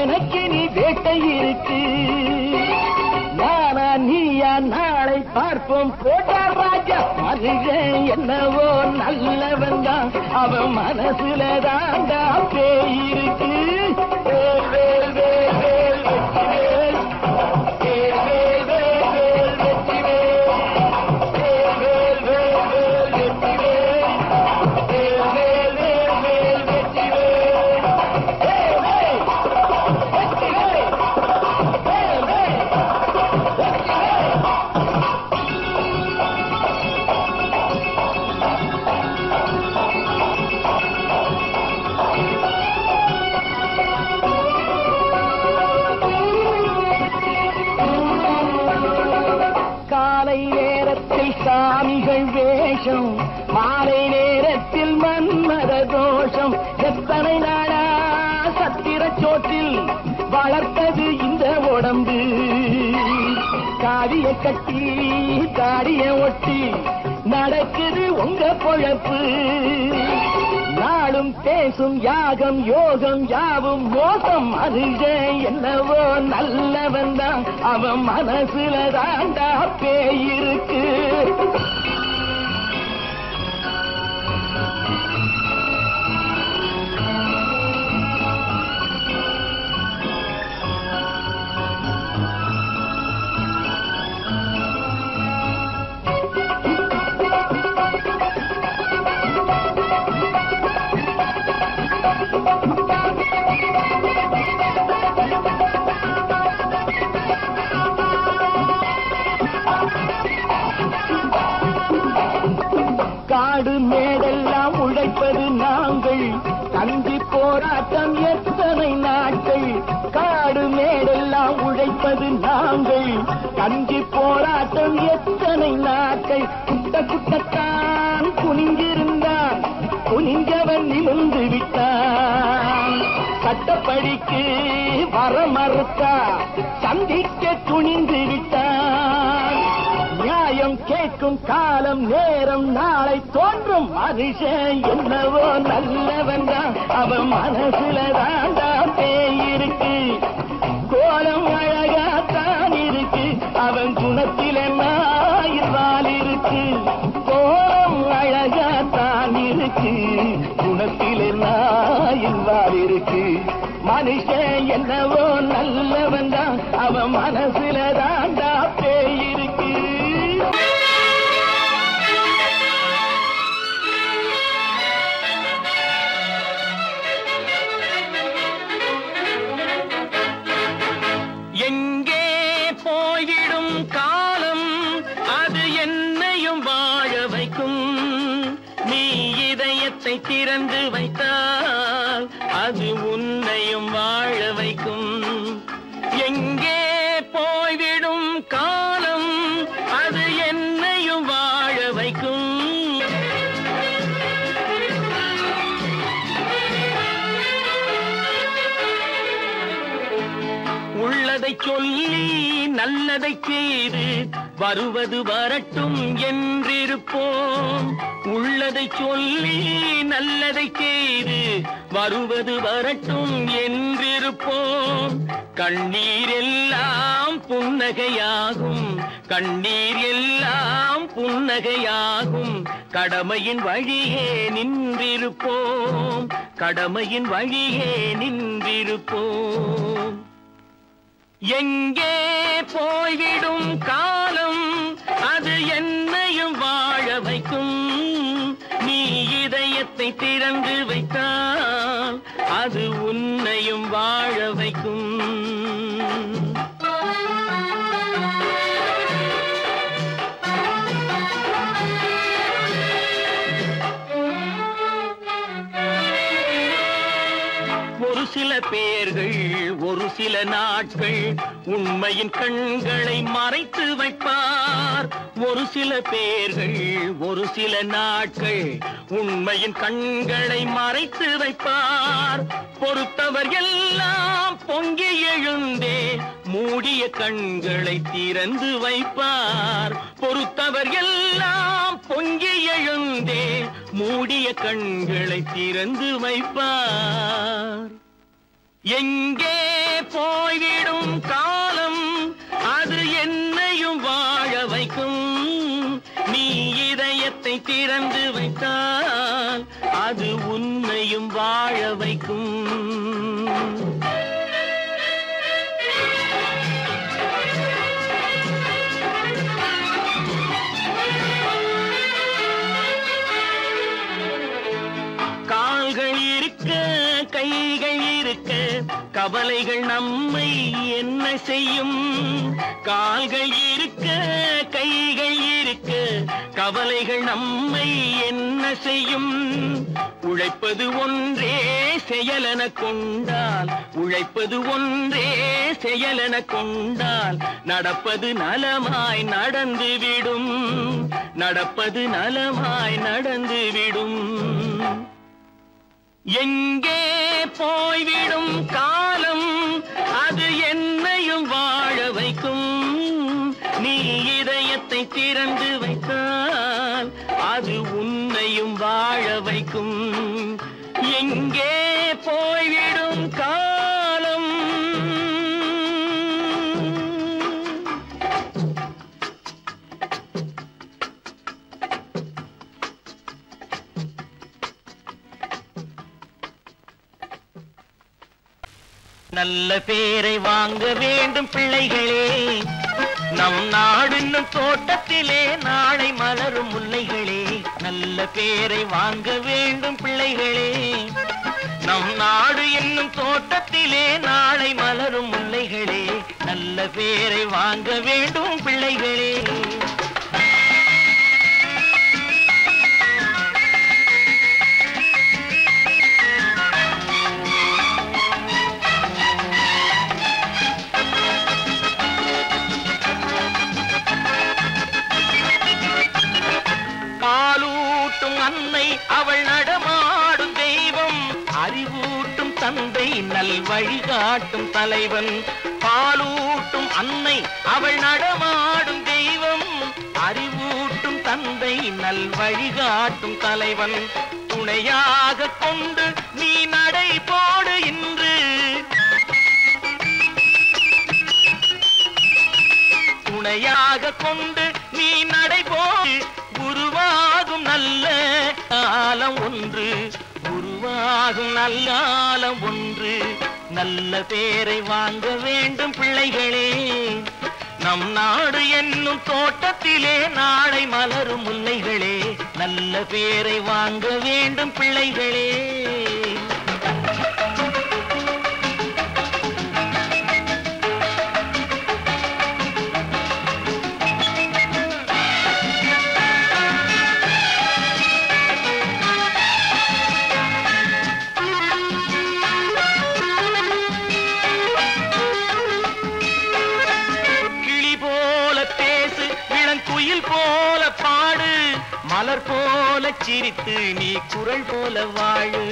S1: எனக்கு நீ வேட்டை இருக்கு. நானா நீயா நாளை பார்ப்போம் போட்டார் ராஜா. மனுஷன் என்னவோ நல்லவன் தான் அவன் மனசுல தாண்டா பேயிருக்கு. வேல் வேல் வேல் வேல் வெற்றி வேல். வேல் வேல் வேல் வேல் வெற்றி வேல். வேல் வேல் வேல் வேல் வெற்றி வேல். வேல் வேல் வேல் வேல் வெற்றி வேல். வேல் வேல் வெற்றி வேல். வேல் வேல். அவள் வேஷம் மாலை நேரத்தில் மன்மத தோஷம் எத்தனை நாடா சத்திர சோற்றில் வளர்த்தது இந்த உடம்பு காவிய கட்டி தாடிய ஒட்டி நடக்குது உங்க பொழப்பு நாளும் பேசும் யாகம் யோகம் யாவும் மோசம் மனுஷன் என்னவோ நல்லவன் தான் அவன் மனசுல தாண்டா பேயிருக்கு காடு மேடெல்லாம் உழைப்பது நாங்கள் கஞ்சி போராட்டம் எத்தனை நாட்கள் காடு மேடெல்லாம் உழைப்பது நாங்கள் கஞ்சி போராட்டம் எத்தனை நாட்கள் குட்ட குட்டத்தான் குனிஞ்சிருந்தான் குனிஞ்சவன் நிமிர்ந்து விட்டான் சட்டப்படிக்கு வர மறுத்தா சந்திக்க துணிந்து விட்டான் நியாயம் கேட்கும் காலம் நேரம் நாளை தோன்றும் மனுஷன் என்னவோ நல்லவன் தான் அவன் மனசுல தாண்டா பேயிருக்கு கோலம் அழகாத்தான் இருக்கு அவன் குணத்தில நாயிரால் இருக்கு கோலம் அழகாத்தான் இருக்கு குணத்தில நாயிரால் இருக்கு மனுஷன் என்னவோ நல்லவன் தான் அவன் மனசுல தாண்டா பேயிருக்கு
S3: எங்கே போய்விடும் காலம் அது என்னையும் வாழ வைக்கும் நீ இதயத்தை திறந்து வைத்தால் அது உன்னையும் வாழ வைக்கும் எங்கே போய்விடும் காலம் அது என்னையும் வாழ வைக்கும் உள்ளதை சொல்லி நல்லதை செய்து வருவது வரட்டும் என்றிருப்போம் உள்ளதை சொல்லி நல்லதை செய்து வருவது வரட்டும் என்றிருப்போம் கண்ணீர் எல்லாம் புன்னகையாகும் கண்ணீர் எல்லாம் புன்னகையாகும் கடமையின் வழியே நின்றிருப்போம் கடமையின் வழியே நின்றிருப்போம் எங்கே போய்விடும் காலம் அது என்னையும் வாழ வைக்கும் நீ இதயத்தை திறந்து வைத்தால் அது உன்னையும் வாழ வைக்கும் ஒரு சில பேர்கள் ஒரு சில நாட்கள் உண்மையின் கண்களை மறைத்து வைப்பார் ஒரு சில பேர்கள் ஒரு சில நாட்கள் உண்மையின் கண்களை மறைத்து வைப்பார் பொறுத்தவர் எல்லாம் பொங்கி எழுந்தே மூடிய கண்களை திறந்து வைப்பார் பொறுத்தவர் எல்லாம் பொங்கி எழுந்தே மூடிய கண்களை திறந்து வைப்பார் எங்கே போய்விடும் காலம் அது என்னையும் வாழ வைக்கும் நீ இதயத்தை திறந்து வைத்தால் அது உன்னையும் வாழ வைக்கும் கால்கள் இருக்க கைகள் இருக்க கவலைகள் நம்மை என்ன செய்யும் கால்கள் இருக்க கைகள் இருக்க கவலைகள் நம்மை என்ன செய்யும் உழைப்பது ஒன்றே செயலென கொண்டால், உழைப்பது ஒன்றே செயலென கொண்டால், நடப்பது நலமாய் நடந்துவிடும், நடப்பது நலமாய் நடந்துவிடும். எங்கே போய்விடும் காலம், அது என்னையும் வாழ வைக்கும். நீ இதயத்தை திறந்து வைத்தால் அது உன்னையும் வாழ வைக்கும். எங்கே போய்விடும் காலம். நல்ல பேரை வாங்க வேண்டும் பிள்ளைகளே, நம் நாடு என்னும் தோட்டத்திலே நாளை மலரும் முல்லைகளே. நல்ல பேரை வாங்க வேண்டும் பிள்ளைகளே, நம் நாடு என்னும் தோட்டத்திலே நாளை மலரும் முல்லைகளே. நல்ல பேரை வாங்க வேண்டும் பிள்ளைகளே. பாலூட்டும் அன்னை அவள் நடமாடும் தெய்வம், அறிவூட்டும் தந்தை நல் வழிகாட்டும் தலைவன். பாலூட்டும் அன்னை அவள் நடமாடும் தெய்வம், அறிவூட்டும் தந்தை நல் வழிகாட்டும் தலைவன். துணையாக கொண்டு நீ நடை போடு இன்று, துணையாக கொண்டு நீ நடை போடு. உருவாகும் நல்ல காலம் ஒன்று, உருவாகும் நல்ல காலம் ஒன்று. நல்ல பேரை வாங்க வேண்டும் பிள்ளைகளே, நம் நாடு என்னும் தோட்டத்திலே நாளை மலரும் முல்லைகளே. நல்ல பேரை வாங்க வேண்டும் பிள்ளைகளே. குயில் போல பாடு, மலர் போல சிரித்து நீ குரல் போல வாழு.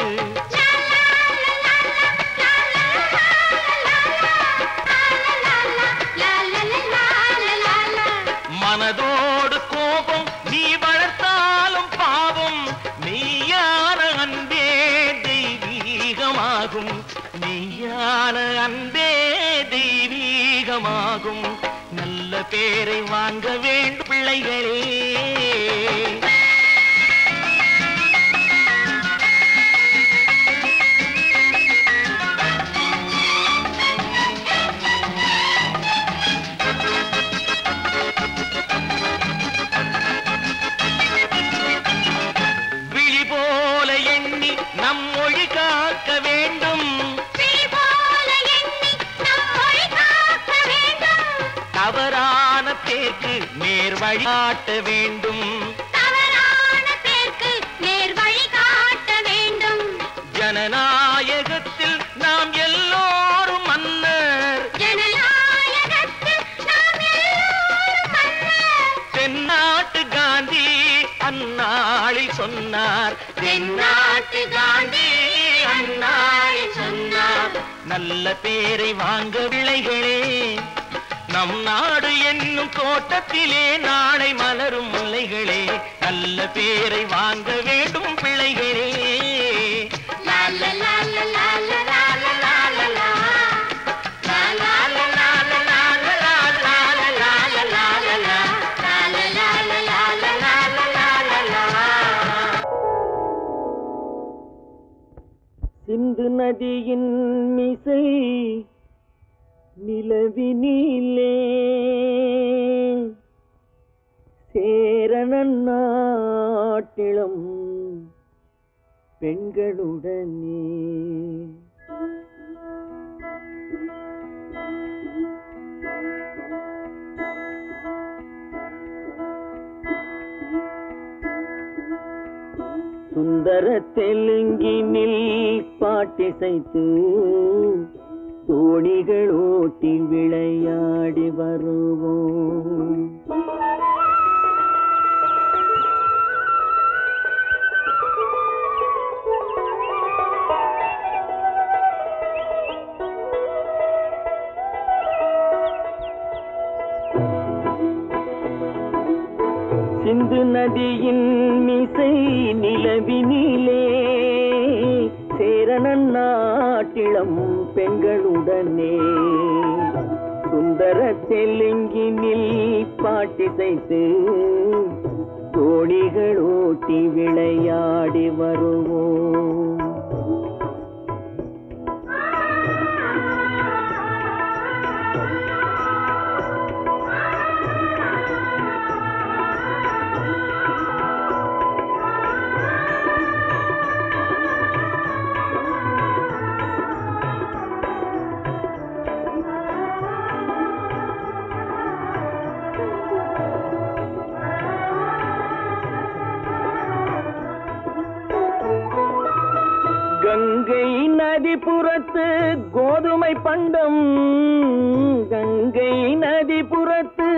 S3: மனதோடு கோபம் நீ வளர்த்தாலும் பாவம், மெய்யான அன்பே தெய்வீகமாகும், மெய்யான அன்பே தெய்வீகமாகும். நல்ல பேரை வாங்க வேண்டும் பிள்ளைகளே. விழி போல எண்ணி நம் மொழி காக்க வேண்டும், தவறான பேருக்கு நேர் வழி காட்ட வேண்டும்,
S2: தவறான பேருக்கு நேர் வழி காட்ட வேண்டும்.
S3: ஜனநாயகத்தில் நாம் எல்லோரும் மன்னர்,
S2: ஜனநாயகத்தில் நாம் எல்லோரும் மன்னர்.
S3: தென்னாட்டு காந்தி அந்நாளில் சொன்னார்,
S2: தென்னாட்டு காந்தி அந்நாளில் சொன்னார்.
S3: நல்ல பேரை வாங்க பிள்ளைகளே, நம் நாடு என்னும் தோட்டத்திலே நாளை மலரும் முல்லைகளே. நல்ல பேரை வாங்க வேண்டும் பிள்ளைகளே. சிந்து நதியின் மிசை நிலவினிலே சேரணன் நாட்டிலும் பெண்களுடனே சுந்தர
S1: சுந்தர தெலுங்கினில் பாட்டிசைத்து தோணிகள் ஓட்டி விளையாடி வருவோம். சிந்து நதியின் மிசை நிலவினிலே சேரணன் நாட்டிளம் பெண்களுடனே சுந்தர தெலுங்கினில் பாட்டிசைத்து தோணிகள் ஓட்டி விளையாடி வருவோம். கங்கை நதிபுறத்து கோதுமை பண்டம், கங்கை நதிபுறத்து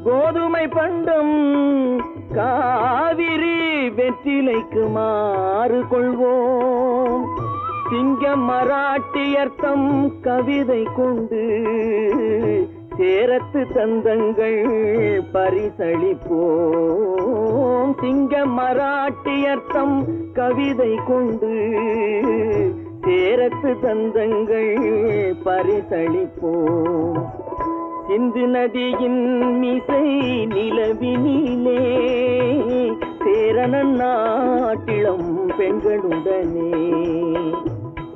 S1: கோதுமை பண்டம், காவிரி வெற்றிலைக்கு மாறு கொள்வோம். சிங்கம் மராட்டியர்த்தம் கவிதை கொண்டு சேரத்து தந்தங்கள் பரிசளிப்போம். சிங்கம் மராட்டியர்த்தம் கவிதை கொண்டு சேரத்து தந்தங்கள் பரிசளிப்போம். சிந்து நதியின் மிசை நிலவினிலே சேரணன் நாட்டிளம் பெண்களுடனே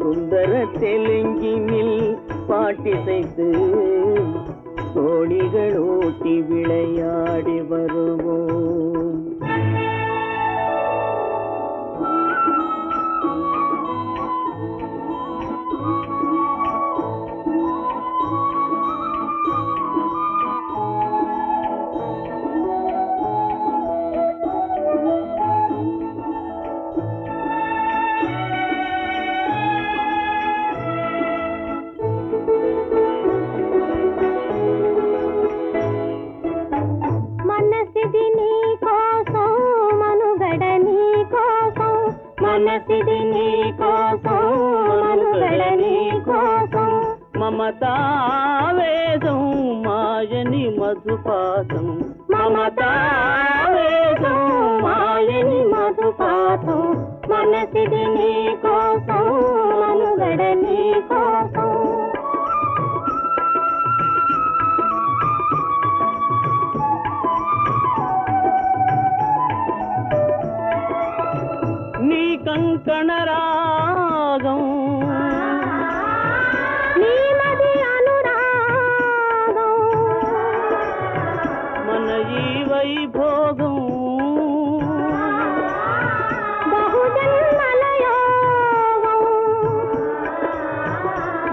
S1: சுந்தர தெலுங்கினில் பாட்டிசைத்து தோணிகள் ஓட்டி விளையாடி வருவோம். మనసిది నీ కోసం మనుగడ నీ కోసం మమతావేదం మాయని మధుపాసం మమతావేదం మాయని మధుపాసం మనసిది నీ కోసం మనుగడ నీ కోసం నీ కంకణ రాగం నీ మది అనురాగం మన ఈ వైభోగం బహుజన్మల యోగం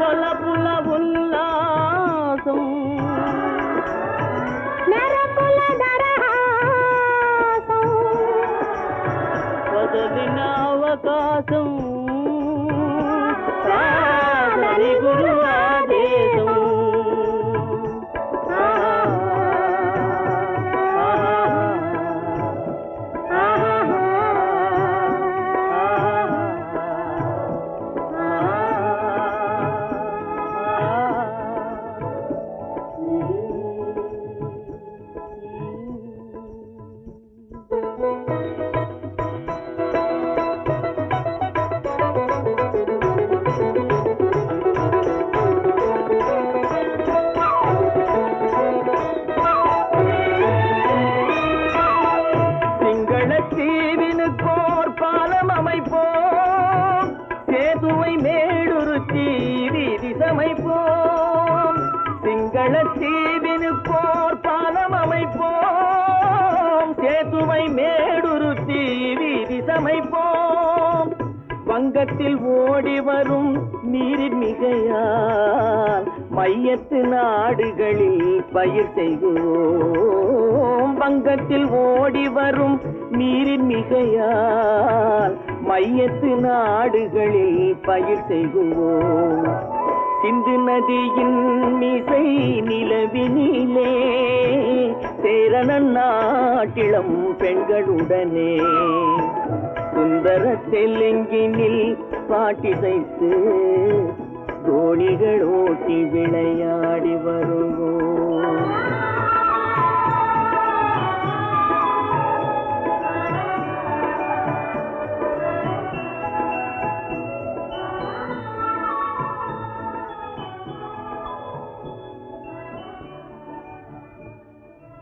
S1: వలపుల ఉల్లాసం మెరపుల దరహాసం వదలిన అవకాశం సాధని గురు ఆదేశం தீவினுக்கோர் பாலம் அமைப்போம் சேதுவை மேடுருத்தி வீதி சமைப்போம் சிங்கள தீவினுக்கோர் பாலம் அமைப்போம் சேதுவை மேடுருத்தி வீதி சமைப்போம் வங்கத்தில் ஓடி வரும் நீரின் மிகையால் மையத்து நாடுகளில் பயிர் செய்வோம் வங்கத்தில் ஓடி வரும் நீரின் மிகையால் மையத்து நாடுகளில் பயிர் செய்குவோம் சிந்து நதியின் மிசை நிலவினிலே சேரணன் நாட்டிளம் பெண்களுடனே சுந்தர தெலுங்கினில் பாட்டிசைத்து தோணிகள் ஓட்டி விளையாடி வருவோம்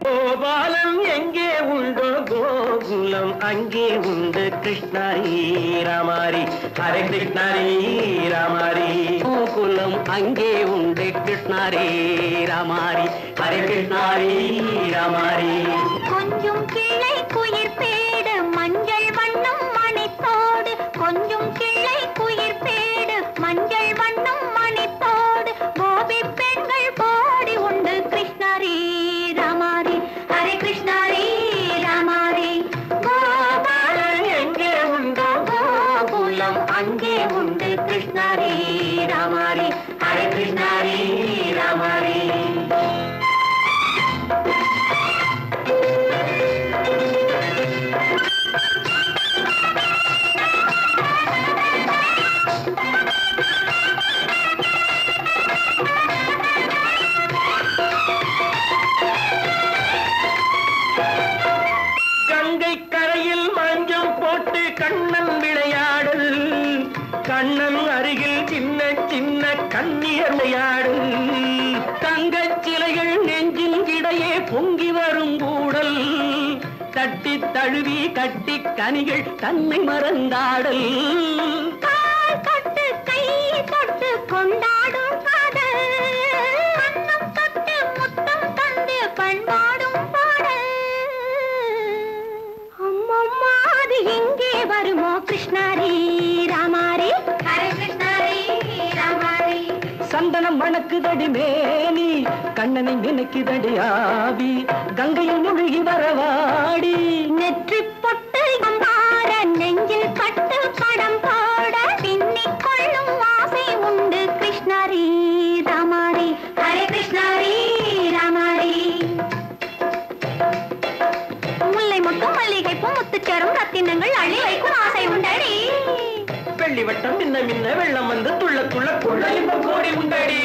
S1: கோபாலம் எங்கே உண்டோ கோகுலம் அங்கே உண்டு கிருஷ்ணாரி ராமாரி ஹரே கிருஷ்ணாரி ராமாரி கோகுலம் அங்கே உண்டு கிருஷ்ணாரி ராமாரி ஹரே கிருஷ்ணாரி ராமாரி
S2: கொஞ்சம் கிளை குயிர் பேடு மஞ்சள் வண்ணம் மணித்தோடு கொஞ்சம் கிளை குயிர் பேடு மஞ்சள் வண்ணம் மணித்தோடு கோபி பெண்கள் போடி உண்டு கிருஷ்ணாரி ராமாரி ஹரே கிருஷ்ணாரி ராமாரி கோபாலன் எங்கே உண்டோ கோகுலம் அங்கே உண்டு கிருஷ்ணாரி ராமாரி ஹரே கிருஷ்ணாரி ராமாரி கண்ணன் விளையாடல் கண்ணன் அருகில் சின்ன சின்ன கண்ணீர் விளையாடல் தங்கச் சிலைகள் நெஞ்சின் இடையே பொங்கி வரும் கூடல் தட்டி தழுவி கட்டி கனிகள் தன்னை மறந்தாடல் கட்டு கை தொட்டு கொண்டாடும் காதல் கண்ணம் தொட்டு முத்தம் தந்து பண்பாடும் பாடல் அம்மம்மா அது எங்கே வருமோ கிருஷ்ணாரி ராமாரி ஹரே கிருஷ்ணாரி ராமாரி சந்தனம் மணக்குதடி மேனி கண்ணனை நினைக்குதடி ஆவி கங்கையில் முழுகி வரவாடி நெற்றி பொட்டு அம்பார நெஞ்சில் கட்டு படம் போட பின்னிக் கொள்ளும் ஆசை உண்டு கிருஷ்ணாரி ராமாரி ஹரே கிருஷ்ணாரி ராமாரி முல்லை மொட்டும் மல்லிகை பூ முத்துச்சரம் ரத்தினங்கள் அள்ளி வைக்கும் ஆசை உண்டடி வெள்ளி வட்டம் மின்ன மின்ன வெள்ளம் வந்து துள்ள துள்ள கொள்ள இந்த கோடி உண்டடி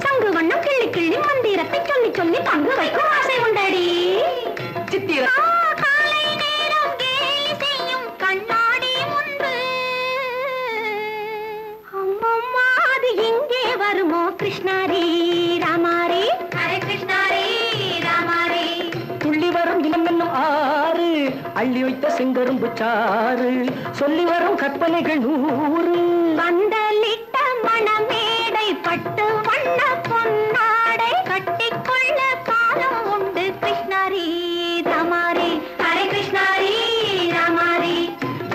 S2: சங்கு வண்ணம் கிள்ளி கிள்ளி மந்திரத்தை சொல்லி சொல்லி பங்கு வைக்கும் ஆசை உண்டடி சித்திர காலை நேரம் கேலி செய்யும் கண்ணாடி முன்பு அம்மம்மா அது எங்கே வருமோ கிருஷ்ணாரி ராமாரி ஹரே கிருஷ்ணாரி ராமாரி துள்ளி வரும் இனம் என்னும் ஆறு அள்ளி வைத்த செங்கரும்பு சாறு சொல்லி வரும் கற்பனைகள் 100 பந்தலிட்ட மணமேடை பட்டு வண்ண பொன்னாடை கட்டிக்கொள்ள காலம் உண்டு கிருஷ்ணாரி ராமாரி ஹரே கிருஷ்ணாரி ராமாரி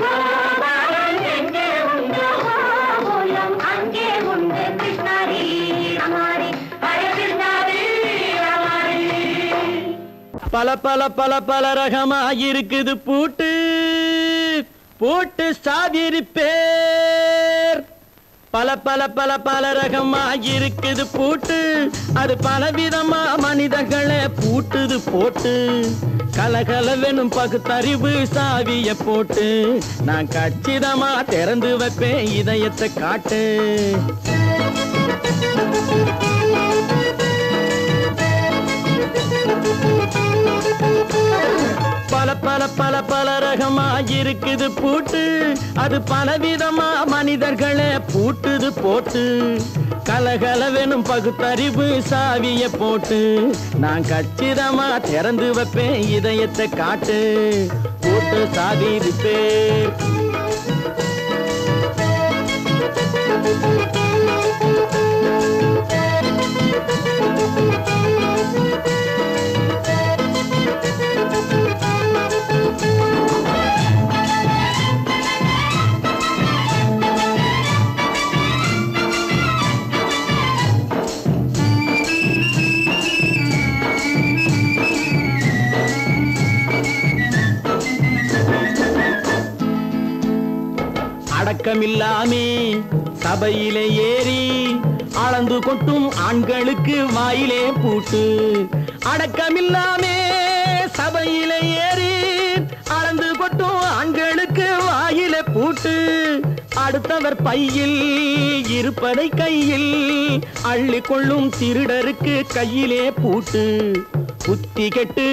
S2: கோபாலன் எங்கே உண்டு கோகுலம் அங்கே உண்டு கிருஷ்ணாரி ராமாரி ஹரே கிருஷ்ணாரி ராமாரி
S1: பல பல பல பல ரகமா இருக்குது பூட்டு பூட்டு சாவிரி பேர் பல பல பல பல ரகமா இருக்குது பூட்டு அது பலவிதமா மனிதர்களை பூட்டுது போட்டு கலகலவெனும் பகுத்தறிவு சாவிய போட்டு நான் கச்சிதமா திறந்து வைப்பேன் இதயத்தை காட்டு பல பல பல பல ரகமா இருக்குது பூட்டு அது பலவிதமா மனிதர்களை பூட்டுது போட்டு கலகலவெனும் பகுத்தறிவு சாவிய போட்டு நான் கச்சிதமா திறந்து வைப்பேன் இதயத்தை காட்டு பூட்டு சாவி பேர் அடக்கமில்லாமே சபையிலே ஏறி அளந்து கொட்டும் ஆண்களுக்கு வாயிலே பூட்டு. அடக்கமில்லாமே சபையிலே ஏறி அளந்து கொட்டும் ஆண்களுக்கு வாயிலே பூட்டு. அடுத்தவர் பையில் இருப்பதை கையில் அள்ளி கொள்ளும் திருடருக்கு கையிலே பூட்டு. புத்தி கெட்டு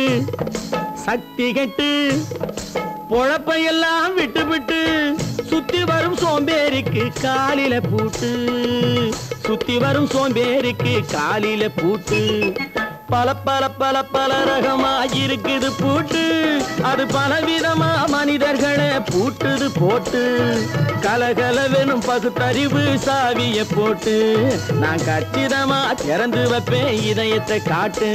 S1: சக்தி கெட்டு பொழப்பையெல்லாம் விட்டு விட்டு சுத்தி வரும் சோம்பேறிக்கு காலில பூட்டு. சுத்தி வரும் சோம்பேறிக்கு காலில பூட்டு. பல பல பல பல ரகமாயிருக்குது பூட்டு. அது பலவிதமா மனிதர்களை பூட்டுது போட்டு. கலகலவெனும் பகுத்தறிவு சாவிய போட்டு நான் கச்சிதமா திறந்து வைப்பேன் இதயத்தை காட்டு.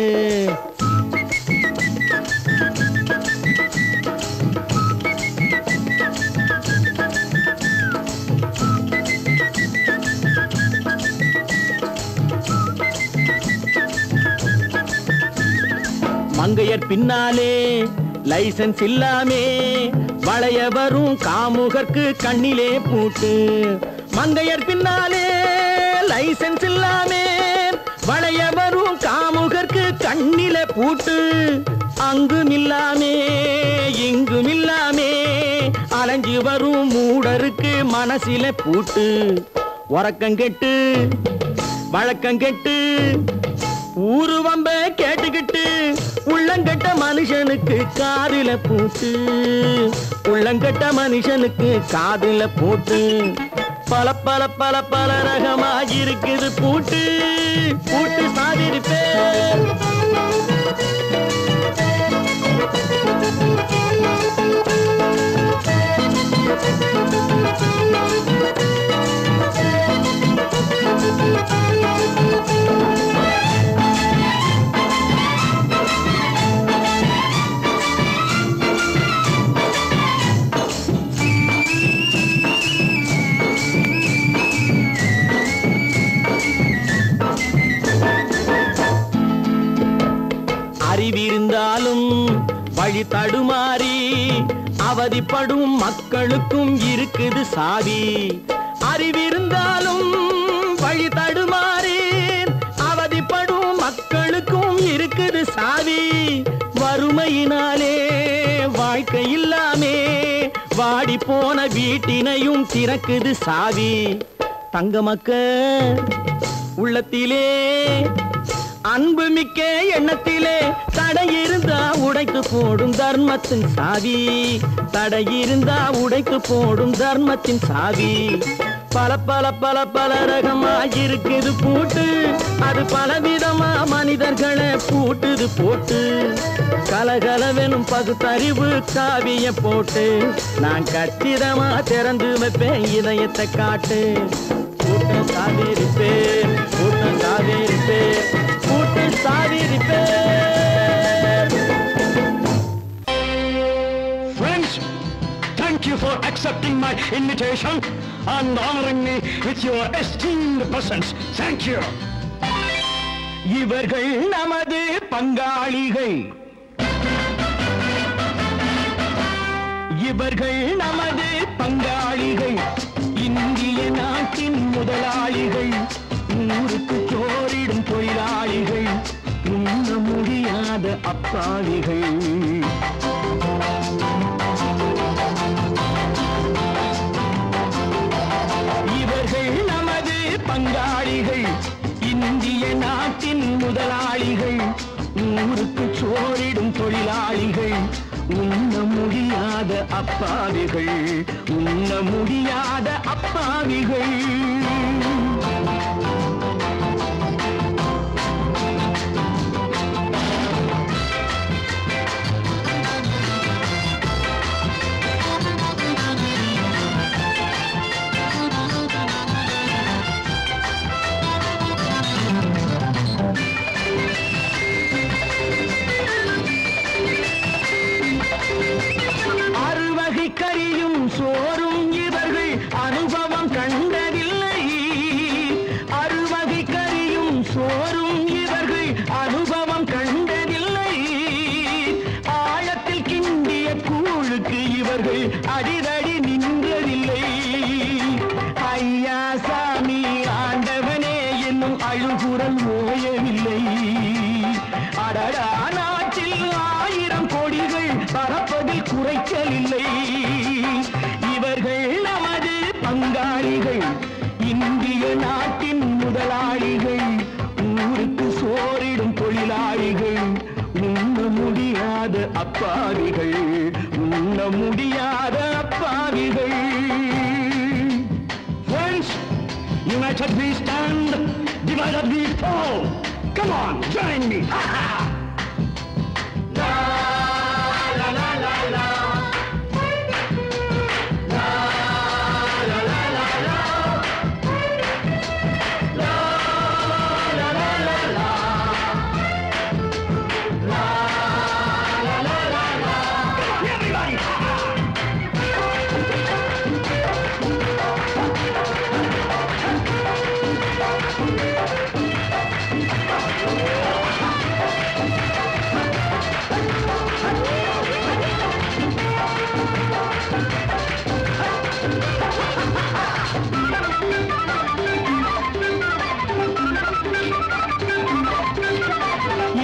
S1: மங்கையர் பின்னாலே லைசன்ஸ் இல்லாமே வளைய வரும் காமுகர்க்கு கண்ணிலே பூட்டு. மங்கையர் பின்னாலே லைசன்ஸ் இல்லாமே வளைய வரும் காமுகர்க்கு கண்ணிலே பூட்டு. அங்கும் இல்லாமே இங்கும் இல்லாமே அலைஞ்சு வரும் மூடருக்கு மனசில பூட்டு. உறக்கங்கெட்டு வழக்கங்கெட்டு ஊருவம்ப கேட்டுக்கிட்டு உள்ளங்கட்ட மனுஷனுக்கு காதில பூட்டு. உள்ளங்கட்ட மனுஷனுக்கு காதில பூட்டு. பல பல பல பல ரகமாயிருக்குது பூட்டு. பூட்டு சாதிருப்பேன். அறிவிருந்தாலும் வழி தடுமாறி அவதிப்படும் மக்களுக்கும் இருக்குது சாவி. அறிவிருந்தாலும் வழி தடுமாறி அவதிப்படும் மக்களுக்கும் இருக்குது சாவி. வறுமையினாலே வாழ்க்கை இல்லாமே வாடி போன வீட்டினையும் திறக்குது சாவி. தங்க மக்க உள்ளத்திலே அன்பு மிக்க எண்ணத்திலே தடையிருந்தா உடைத்து போடும் தர்மத்தின் சாவி. தடையிருந்தா உடைத்து போடும் தர்மத்தின் சாவி. பல பல பல பல ரகமாயிருக்குது பூட்டு. அது பலவிதமா மனிதர்களை பூட்டுது போட்டு. கலகலவெனும் பகுத்தறிவு காவிய போட்டு நான் கச்சிதமா திறந்து வைப்பேன் இதயத்தை காட்டு. கூட்டம் சாதிருப்பேன் கூட்டம் சாதிருப்பேன் கூட்டம் சாதிருப்பேன்.
S4: Friends, thank you for accepting my invitation and honoring me with your esteemed presence. Thank you.
S1: இவர்கள் நமது பங்காளிகள். இவர்கள் நமது பங்காளிகள். இந்திய நாட்டின் முதலாளிகள். ஊருக்கு சோறிடும் தொழிலாளிகள். உண்ண முடியாத அப்பாவிகள். இவர்கள் நமது பங்காளிகள். இந்திய நாட்டின் முதலாளிகள். ஊருக்கு சோறிடும் தொழிலாளிகள். உண்ண முடியாத அப்பாவிகள். உண்ண முடியாத அப்பாவிகள். அறுவகை கறியும் சோறும் இவர்கள் அனுபவம் கண்டதில்லை. இன்னும் அழுகுரல் ஓயவில்லை. அடடா நாட்டில் 1000 கோடிகள் பறப்பதில் குறைச்சலில்லை. இவர்கள் நமது பங்காளிகள், இந்திய நாட்டின் முதலாளிகள், ஊருக்கு சோறிடும் தொழிலாளிகள், உண்ண முடியாத அப்பாவிகள், உண்ண முடியாத அப்பாவிகள்.
S4: Friends, united we stand, divided we fall. Come on, join me.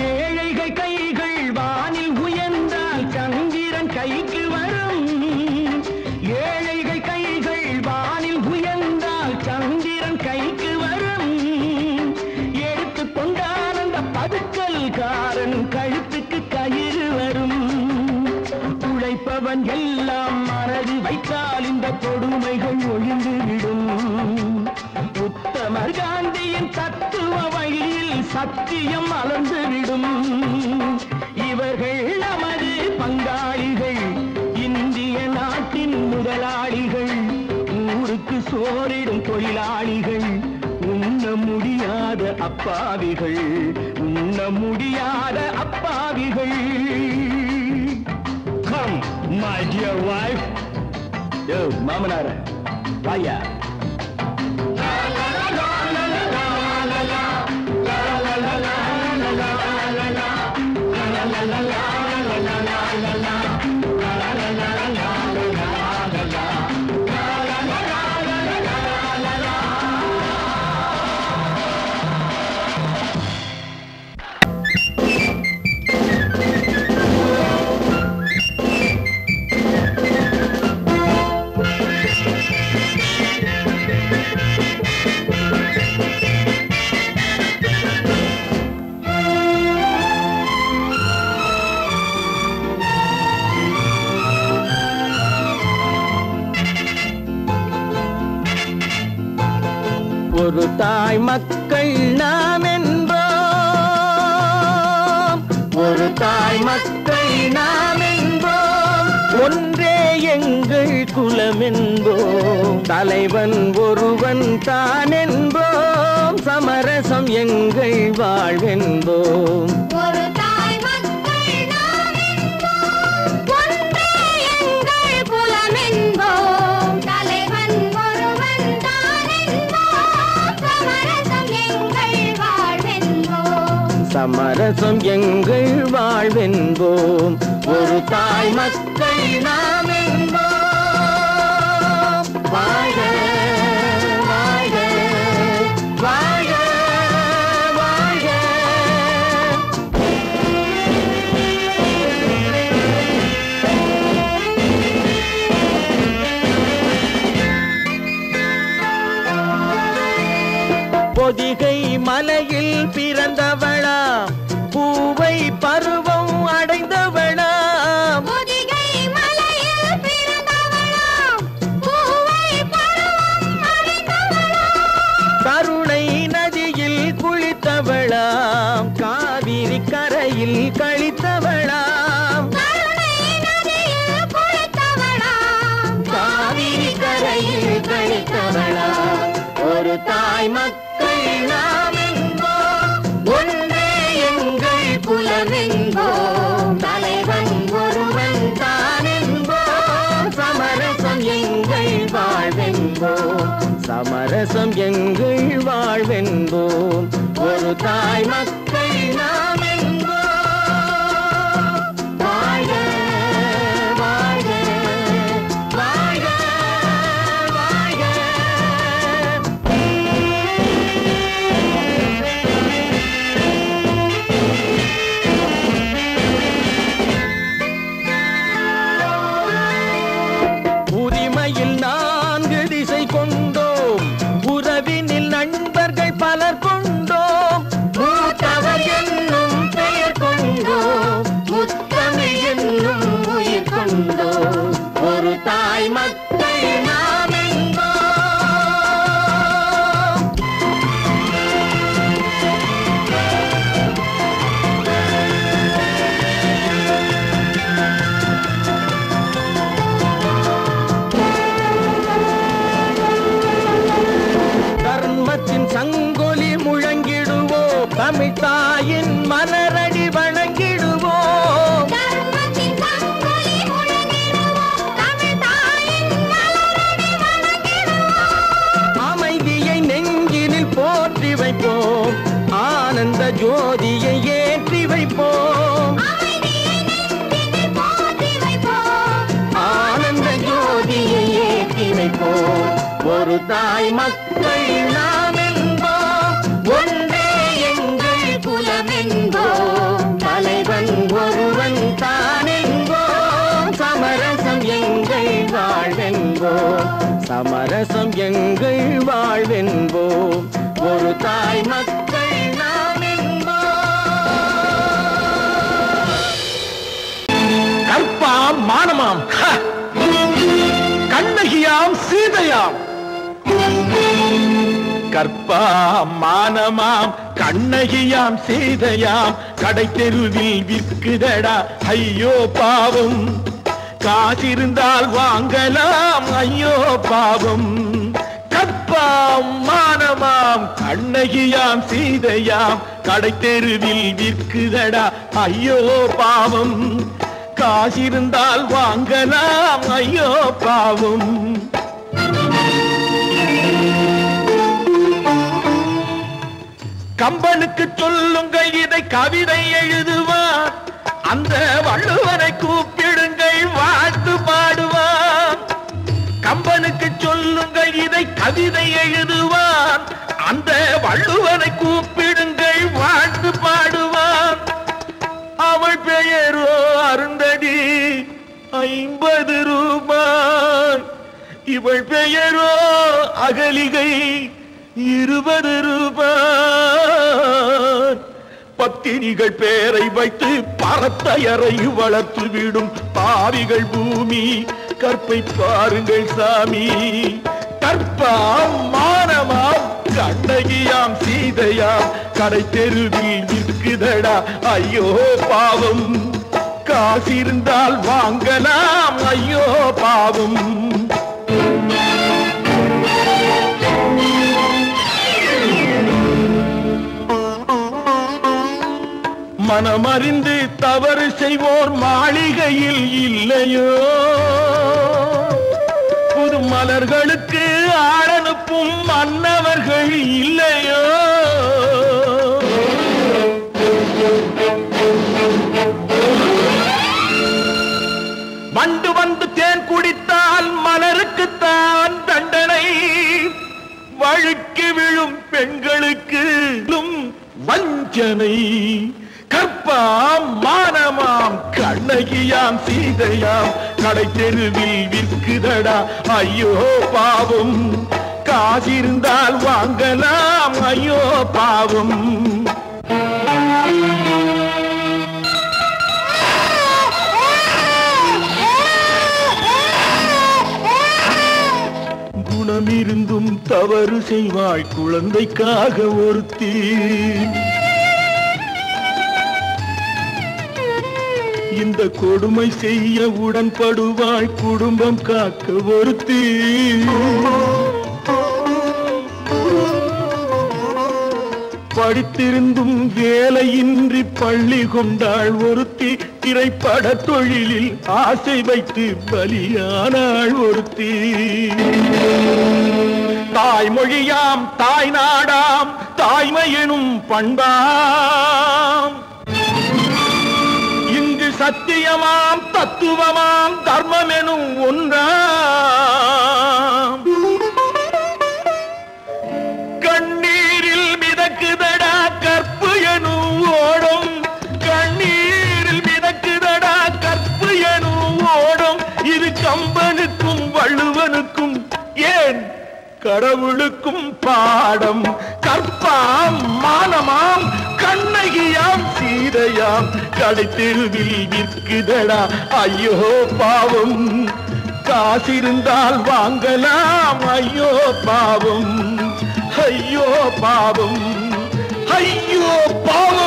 S1: ஏழைகள் கைகள் வானில் உயர்ந்தால் சந்திரன் கைக்கு வரும். ஏழைகள் கைகள் வானில் உயர்ந்தால் சந்திரன் கைக்கு வரும். எடுத்துக் கொண்டான் அந்த பதுக்கல்காரன் கழுத்துக்கு கயிறு வரும். உழைப்பவன் எல்லாம் மனது வைத்தால் இந்த கொடுமைகள் ஒழிந்துவிடும். உத்தமர் காந்தியின் தத்துவ வழியில் சத்தியம் மலர்ந்துவிடும். இவர்கள் நமது பங்காளிகள், இந்திய நாட்டின் முதலாளிகள், ஊருக்கு சோறிடும் தொழிலாளிகள், உண்ண முடியாத அப்பாவிகள், உண்ண முடியாத அப்பாவிகள்.
S4: Come, my dear wife.
S1: யோ மாமனார வாயா. ஒரு தாய் மக்கள் நாம் என்போம், ஒரு தாய் மக்கள் நாம் என்போம், ஒன்றே எங்கள் குலம் என்போம், தலைவன் ஒருவன் தான் என்போம், சமரசம் எங்கள் வாழ்வென்போம்.
S2: ஒரு தாய் மக்கள் நாம் என்போம், ஒன்றே எங்கள் குலம் என்போம், தலைவன் ஒருவன் தான் என்போம், சமரசம் எங்கள் வாழ்வென்போம்.
S1: சமரசம் எங்கள் வாழ்வென்போம். ஒரு தாய் மக்கள் நாம் என்போம். வாழ்க வாழ்க வாழ்க வாழ்க. பொதிகை மலையில் பிறந்தவளா, பூவை பருவம் அடைந்தவளா,
S2: பொதிகை மலையில் பிறந்தவளாம், பூவை பருவம் அடைந்தவளாம்,
S1: கருணை நதியில் குளித்தவளாம், காவிரி கரையில் கழித்தவளாம்,
S2: கருணை நதியில் குளித்தவளாம்,
S1: காவிரி கரையில் கழித்தவளாம். ஒரு தாய் மக்கள் நாம் என்போம், ஒன்றே எங்கள் குலம் என்போம், தலைவன் ஒருவன் தான் என்போம், சமரசம் எங்கள் வாழ்வென்போம், சமரசம் எங்கள் வாழ்வென்போம். ஒரு தாய் மக்கள் நாம் என்போம். வாழ்க வாழ்க வாழ்க வாழ்க. தமிழ் தாயின் மலரடி வணங்கிடுவோம். அமைதியை நெஞ்சினில் போற்றி வைப்போம், ஆனந்த ஜோதியை ஏற்றி வைப்போம். ஆனந்த ஜோதியை ஏற்றி வைப்போம். ஒரு தாய் மக்கள் நாம் என்போம், ஒன்றே எங்கள் குலம் என்போம். தலைவன் ஒருவன் தான் என்போம், சமரசம் எங்கள் வாழ்வென்போம். சமரசம் எங்கள் வாழ்வென்போம். ஒரு தாய் மக்கள் நாம் என்போம்.
S4: கற்பாம் மானமாம், கண்ணகியாம் சீதையாம். கற்பாம் மானமாம், கண்ணகியாம் சீதையாம். கடை தெருவில் விற்குதடா ஐயோ பாவம். காசிருந்தால் வாங்கலாம் ஐயோ பாவம். கற்பாம் மானமாம், கண்ணகியாம் சீதையாம். கடை தெருவில் விற்குதடா ஐயோ பாவம். காசிருந்தால் வாங்கலாம் ஐயோ பாவம். கம்பனுக்கு சொல்லுங்கள் இதை கவிதை எழுதுவார். அந்த வள்ளுவனை கூப்பிடுங்கள் வாழ்த்து பாடுவார். கம்பனுக்கு சொல்லுங்கள் இதை கவிதை எழுதுவார். அந்த வள்ளுவனை கூப்பிடுங்கள் வாழ்த்து பாடுவார். அவள் பெயரோ அருந்ததி 50 ரூபாய். இவள் பெயரோ அகலிகை 20 ரூபாய். பத்தினிகள் பேரை வைத்து பரத்தையரை வளர்த்து விடும் பாவிகள் பூமி. கற்பை பாருங்கள் சாமி. கற்பாம் மானமாம், கண்ணகியாம் சீதையாம். கடை தெருவில் விற்குதடா ஐயோ பாவம். காசிருந்தால் வாங்கலாம் ஐயோ பாவம். மனமறிந்து தவறு செய்வோர் மாளிகையில் இல்லையோ. புது மலர்களுக்கு ஆளனுப்பும் மன்னவர்கள் இல்லையோ. வண்டு வந்து தேன் குடித்தால் மலருக்குத்தான் தண்டனை. வழுக்கி விழும் பெண்களுக்கு வஞ்சனை. கற்பாம் மானமாம், கண்ணகியாம் சீதையாம். கடை தெருவில் விற்குதடா ஐயோ பாவம். காசிருந்தால் வாங்கலாம் ஐயோ பாவம். குணமிருந்தும் தவறு செய்வாய் குழந்தைக்காக ஒருத்தி. இந்த கொடுமை செய்ய உடன்படுவாய் குடும்பம் காக்க ஒருத்தி. படித்திருந்தும் வேலையின்றி பள்ளி கொண்டாள் ஒருத்தி. திரைப்பட தொழிலில் ஆசை வைத்து பலியானாள் ஒருத்தி. தாய்மொழியாம் தாய் நாடாம் தாய்மையெனும் பண்பாம். இங்கு சத்தியமாம் தத்துவமாம் தர்மமெனும் ஒன்றாம். கண்ணீரில் மிதக்குதடா கற்பு எனும் ஓடும். கண்ணீரில் மிதக்குதடா கற்பு எனும் ஓடும். இது கம்பனுக்கும் வள்ளுவனுக்கும் ஏன் கடவுளுக்கும் பாடம். கற்பாம் மானமாம், கண்ணகியாம் சீதையாம். கடை தெருவில் விற்குதடா ஐயோ பாவம். காசிருந்தால் வாங்கலாம் ஐயோ பாவம். ஐயோ பாவம், ஐயோ பாவம்.